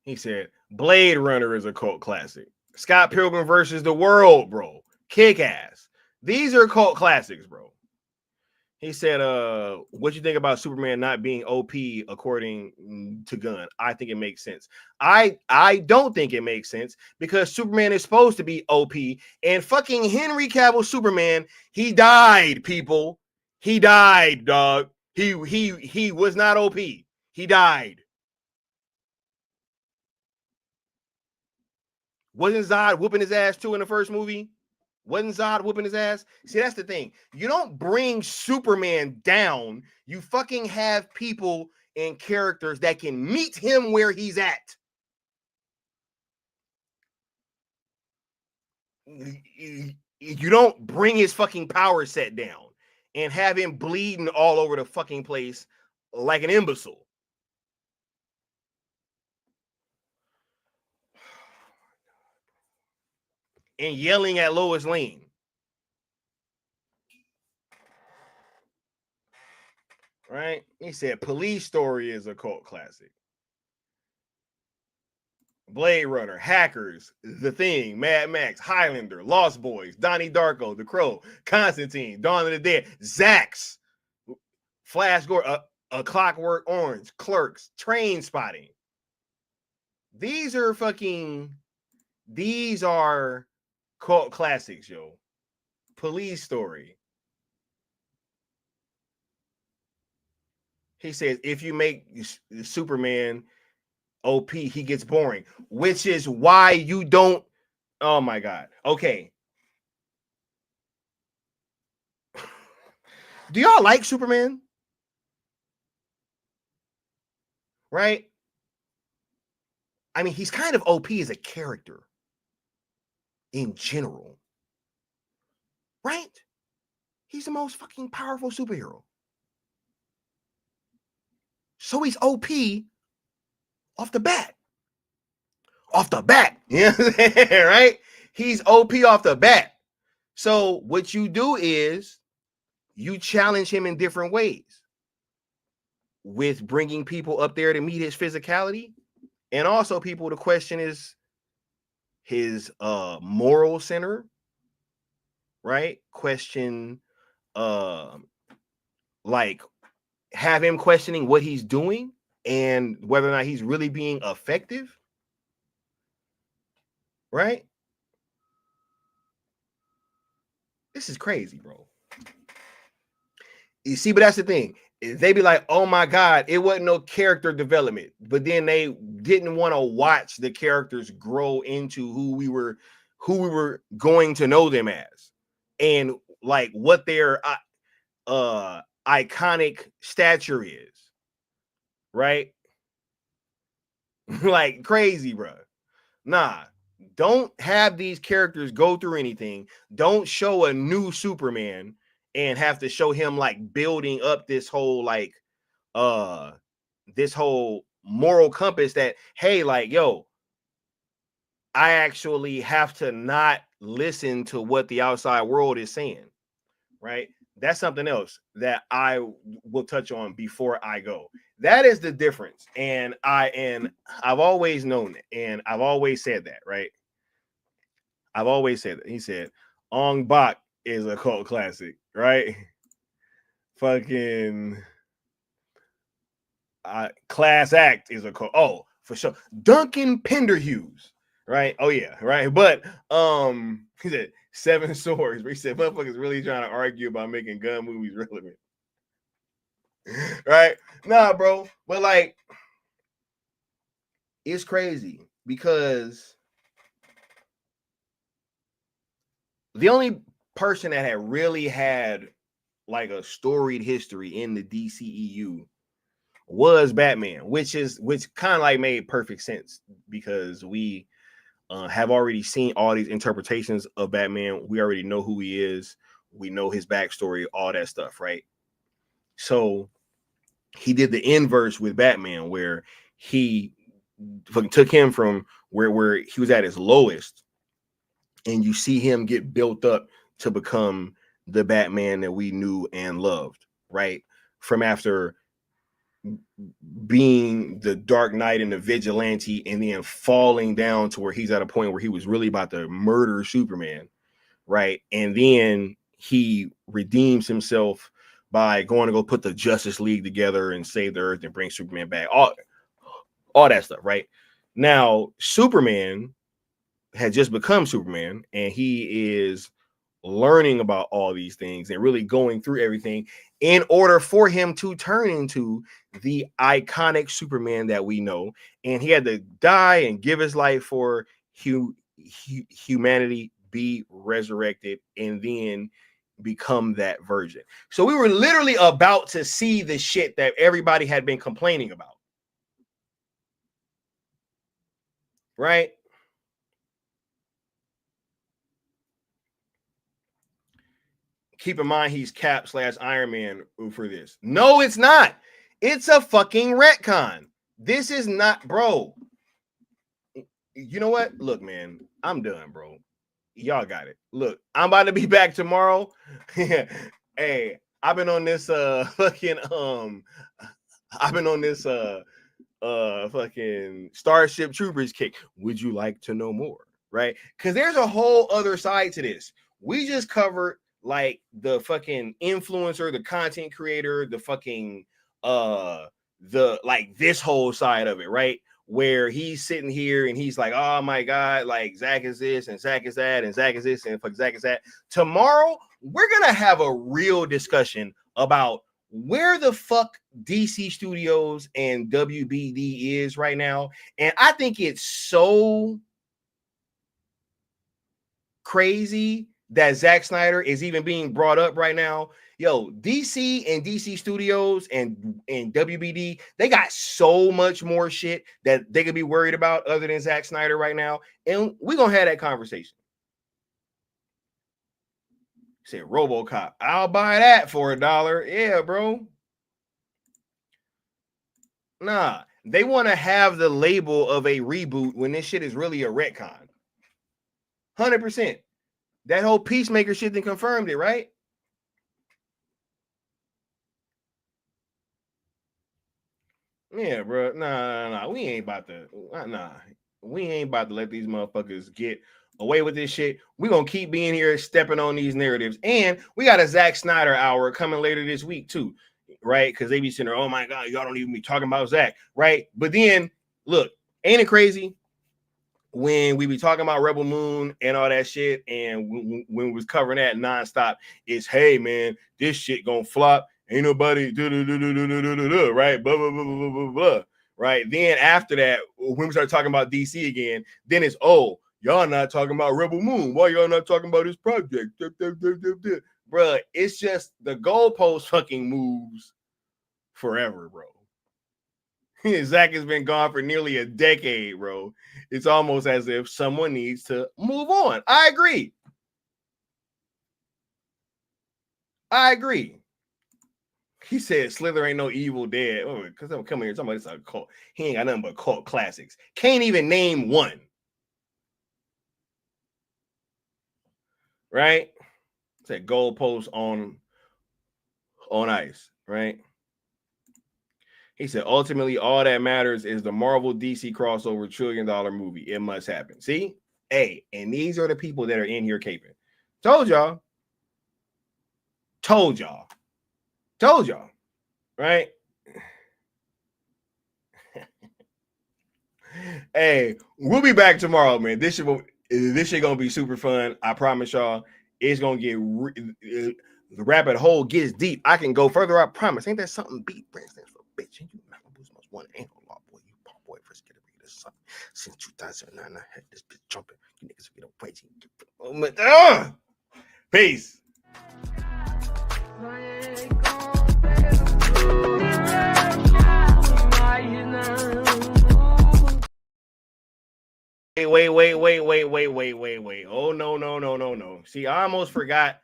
He said, Blade Runner is a cult classic. Scott Pilgrim versus the World, bro. Kick-Ass. These are cult classics, bro. He said, what you think about Superman not being OP according to Gunn? I think it makes sense. I don't think it makes sense because Superman is supposed to be OP, and fucking Henry Cavill Superman, he died, people. He died, dog. He was not OP. He died. Wasn't Zod whooping his ass too in the first movie? Wasn't Zod whooping his ass? See, that's the thing. You don't bring Superman down. You fucking have people and characters that can meet him where he's at. You don't bring his fucking power set down and have him bleeding all over the fucking place like an imbecile. And yelling at Lois Lane. Right? He said Police Story is a cult classic. Blade Runner, Hackers, The Thing, Mad Max, Highlander, Lost Boys, Donnie Darko, The Crow, Constantine, Dawn of the Dead, Zax, Flash Gordon, A Clockwork Orange, Clerks, Train Spotting. These are cult classics, yo. Police Story. He says, if you make Superman OP, he gets boring, which is why you don't. Oh my God. Okay. Do y'all like Superman? Right? I mean, he's kind of OP as a character in general. Right? He's the most fucking powerful superhero. So he's OP off the bat. Off the bat. You know what I'm saying? Right? He's OP off the bat. So what you do is you challenge him in different ways with bringing people up there to meet his physicality, and also people to question his moral center, right? Question like have him questioning what he's doing and whether or not he's really being effective, right? This is crazy, bro. You see, but that's the thing. They be like, oh my God, it wasn't no character development. But then they didn't want to watch the characters grow into who we were going to know them as. And like what their iconic stature is. Right? Like crazy, bro. Nah. Don't have these characters go through anything. Don't show a new Superman and have to show him like building up this whole like this whole moral compass that, hey, like, yo, I actually have to not listen to what the outside world is saying, right? That's something else that I will touch on before I go. That is the difference. And I've always known it, and I've always said that, right? I've always said that. He said Ong Bak is a cult classic, right? Fucking Class Act is a cult. Oh, for sure. Duncan Penderhughes, right? Oh yeah, right. But he said Seven Swords. Where he said motherfuckers really trying to argue about making gun movies relevant, right? Nah, bro. But like, it's crazy because the only person that had really had like a storied history in the DCEU was Batman, which kind of like made perfect sense because we have already seen all these interpretations of Batman. We already know who he is. We know his backstory, all that stuff, right? So he did the inverse with Batman, where he took him from where he was at his lowest, and you see him get built up to become the Batman that we knew and loved, right? From after being the Dark Knight and the vigilante, and then falling down to where he's at a point where he was really about to murder Superman, right? And then he redeems himself by going to go put the Justice League together and save the Earth and bring Superman back. All that stuff, right? Now, Superman had just become Superman, and he is learning about all these things and really going through everything in order for him to turn into the iconic Superman that we know. And he had to die and give his life for humanity, be resurrected, and then become that version. So we were literally about to see the shit that everybody had been complaining about, right? Keep in mind he's Cap / Iron Man for this. No, it's not. It's a fucking retcon. This is not, bro. You know what? Look, man, I'm done, bro. Y'all got it. Look, I'm about to be back tomorrow. Hey, I've been on this fucking Starship Troopers kick. Would you like to know more? Right? Because there's a whole other side to this. We just covered like the fucking influencer, the content creator, the fucking the like this whole side of it, right? Where he's sitting here and he's like, oh my god, like Zack is this and Zack is that and Zack is this and fuck Zack is that. Tomorrow we're gonna have a real discussion about where the fuck DC Studios and WBD is right now. And I think it's so crazy that Zack Snyder is even being brought up right now. Yo, DC and DC Studios and WBD, they got so much more shit that they could be worried about other than Zack Snyder right now. And we're going to have that conversation. Said RoboCop. I'll buy that for $1. Yeah, bro. Nah, they want to have the label of a reboot when this shit is really a retcon. 100%. That whole Peacemaker shit then confirmed it, right? Yeah, bro. Nah. We ain't about to. We ain't about to let these motherfuckers get away with this shit. We're gonna keep being here, stepping on these narratives, and we got a Zack Snyder hour coming later this week too, right? Because they be sitting there, oh my god, y'all don't even be talking about Zack, right? But then look, ain't it crazy when we be talking about Rebel Moon and all that shit, and when we was covering that nonstop, it's hey man, this shit gonna flop. Ain't nobody right? Blah, blah, blah, blah, blah, blah. Right. Then after that, when we start talking about DC again, then it's y'all not talking about Rebel Moon. Why y'all not talking about this project? Bruh, it's just the goalpost fucking moves forever, bro. Zack has been gone for nearly a decade, bro. It's almost as if someone needs to move on. I agree. He said Slither ain't no Evil Dead. Because I'm coming here talking about it's a cult. He ain't got nothing but cult classics. Can't even name one. Right? Said goalpost on ice, right? He said ultimately all that matters is the Marvel DC crossover $1 trillion movie. It must happen. See? Hey, and these are the people that are in here caping. Told y'all. Right? Hey, we'll be back tomorrow, man. This shit gonna be super fun. I promise y'all. It's gonna get the rabbit hole gets deep. I can go further. I promise. Ain't that something? Beat stands for bitch. And you Malibu's most wanted animal law boy. You pop boy first get to read this something since 2009. I had this bitch jumping. You niggas get away. Peace. Wait. Oh, no. See, I almost forgot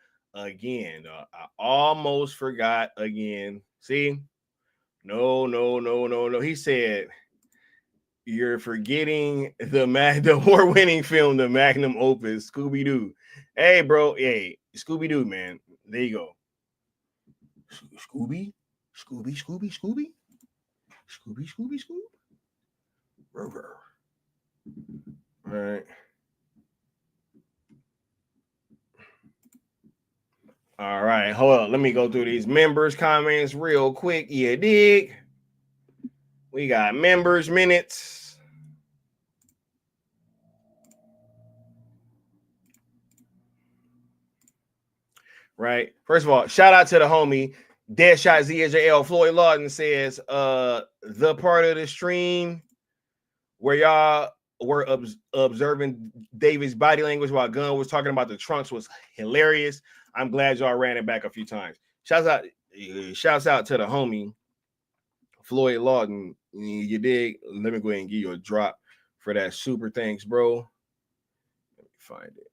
again. See? No. He said, you're forgetting the award-winning film, the magnum opus, Scooby-Doo. Hey, bro. Hey, Scooby-Doo, man. There you go. Scooby. Rover. All right. All right. Hold on. Let me go through these members' comments real quick. You dig? We got members' minutes. Right. First of all, shout out to the homie Deadshot ZJL. Floyd Lawton says the part of the stream where y'all were observing David's body language while Gunn was talking about the trunks was hilarious. I'm glad y'all ran it back a few times. Shouts out to the homie Floyd Lawton. You dig? Let me go ahead and give you a drop for that super thanks, bro. Let me find it.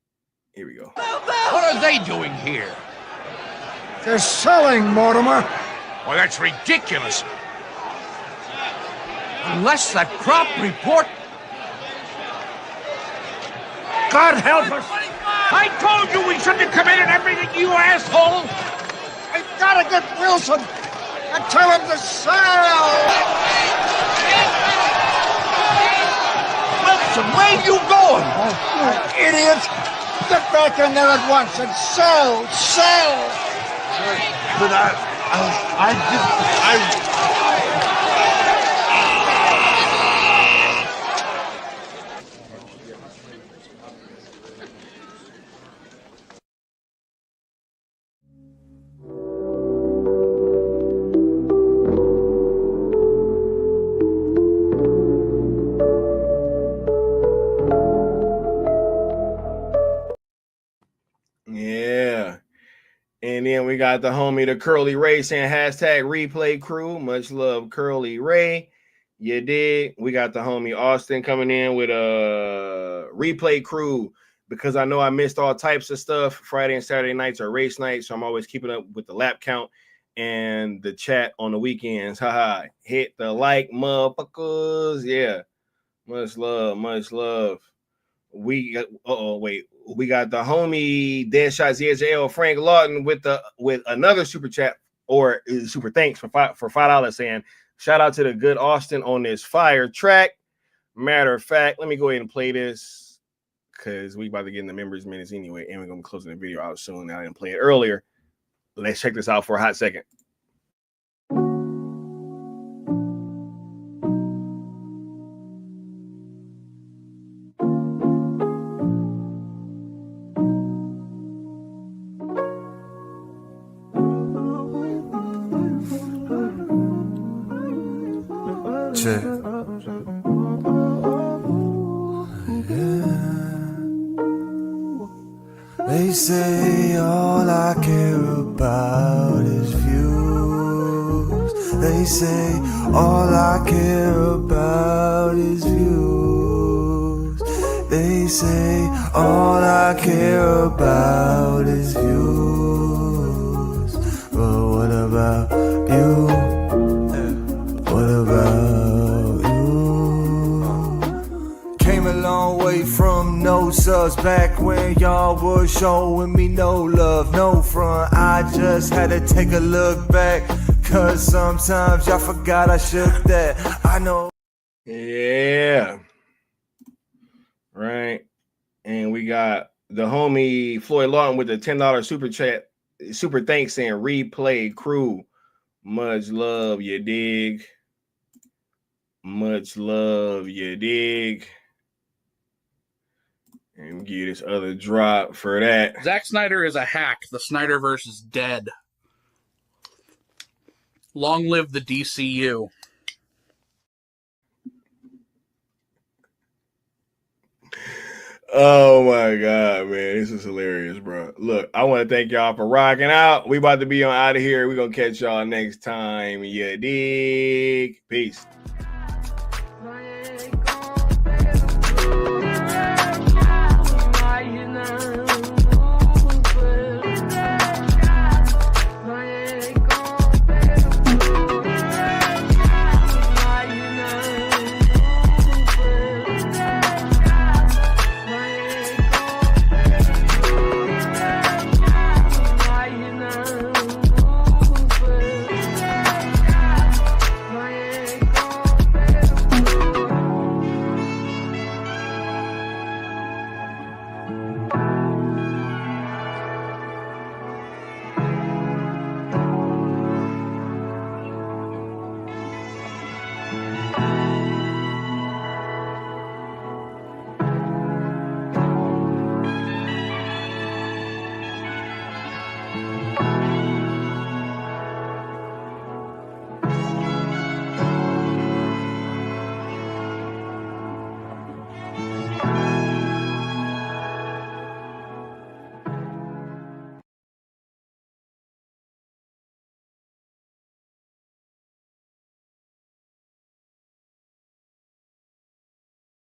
Here we go. What are they doing here? They're selling, Mortimer. Well, that's ridiculous. Unless that crop report... God help us! I told you we shouldn't have committed everything, you asshole! I've got to get Wilson and tell him to sell! direction. Where are you going? Oh, idiot! Get back in there at once and sell! But Yeah. And then we got the homie, the Curly Ray, saying hashtag replay crew. Much love, Curly Ray. You dig? We got the homie Austin coming in with a replay crew because I know I missed all types of stuff. Friday and Saturday nights are race nights, so I'm always keeping up with the lap count and the chat on the weekends. Haha. Hit the like, motherfuckers. Yeah. Much love, much love. We got we got the homie Deadshot ZSL Frank Lawton with another super chat or super thanks for $5 saying shout out to the good Austin on this fire track. Matter of fact, let me go ahead and play this because we about to get in the members minutes anyway, and we're gonna be closing the video out soon. I didn't play it earlier. Let's check this out for a hot second. Check. They say all I care about is views. They say all I care about is views. They say all I care about is views. But what about you? What about you? Came a long way from no subs back when y'all was showing me no love, no front. I just had to take a look back, cause sometimes y'all forgot I shook that. I know. Yeah. Right. And we got the homie Floyd Lawton with the $10 super chat, super thanks saying replay crew. Much love, you dig. Much love, you dig. And give this other drop for that. Zack Snyder is a hack. The Snyderverse is dead. Long live the DCU. Oh my God, man. This is hilarious, bro. Look, I want to thank y'all for rocking out. We about to be on out of here. We're going to catch y'all next time. You dig? Peace.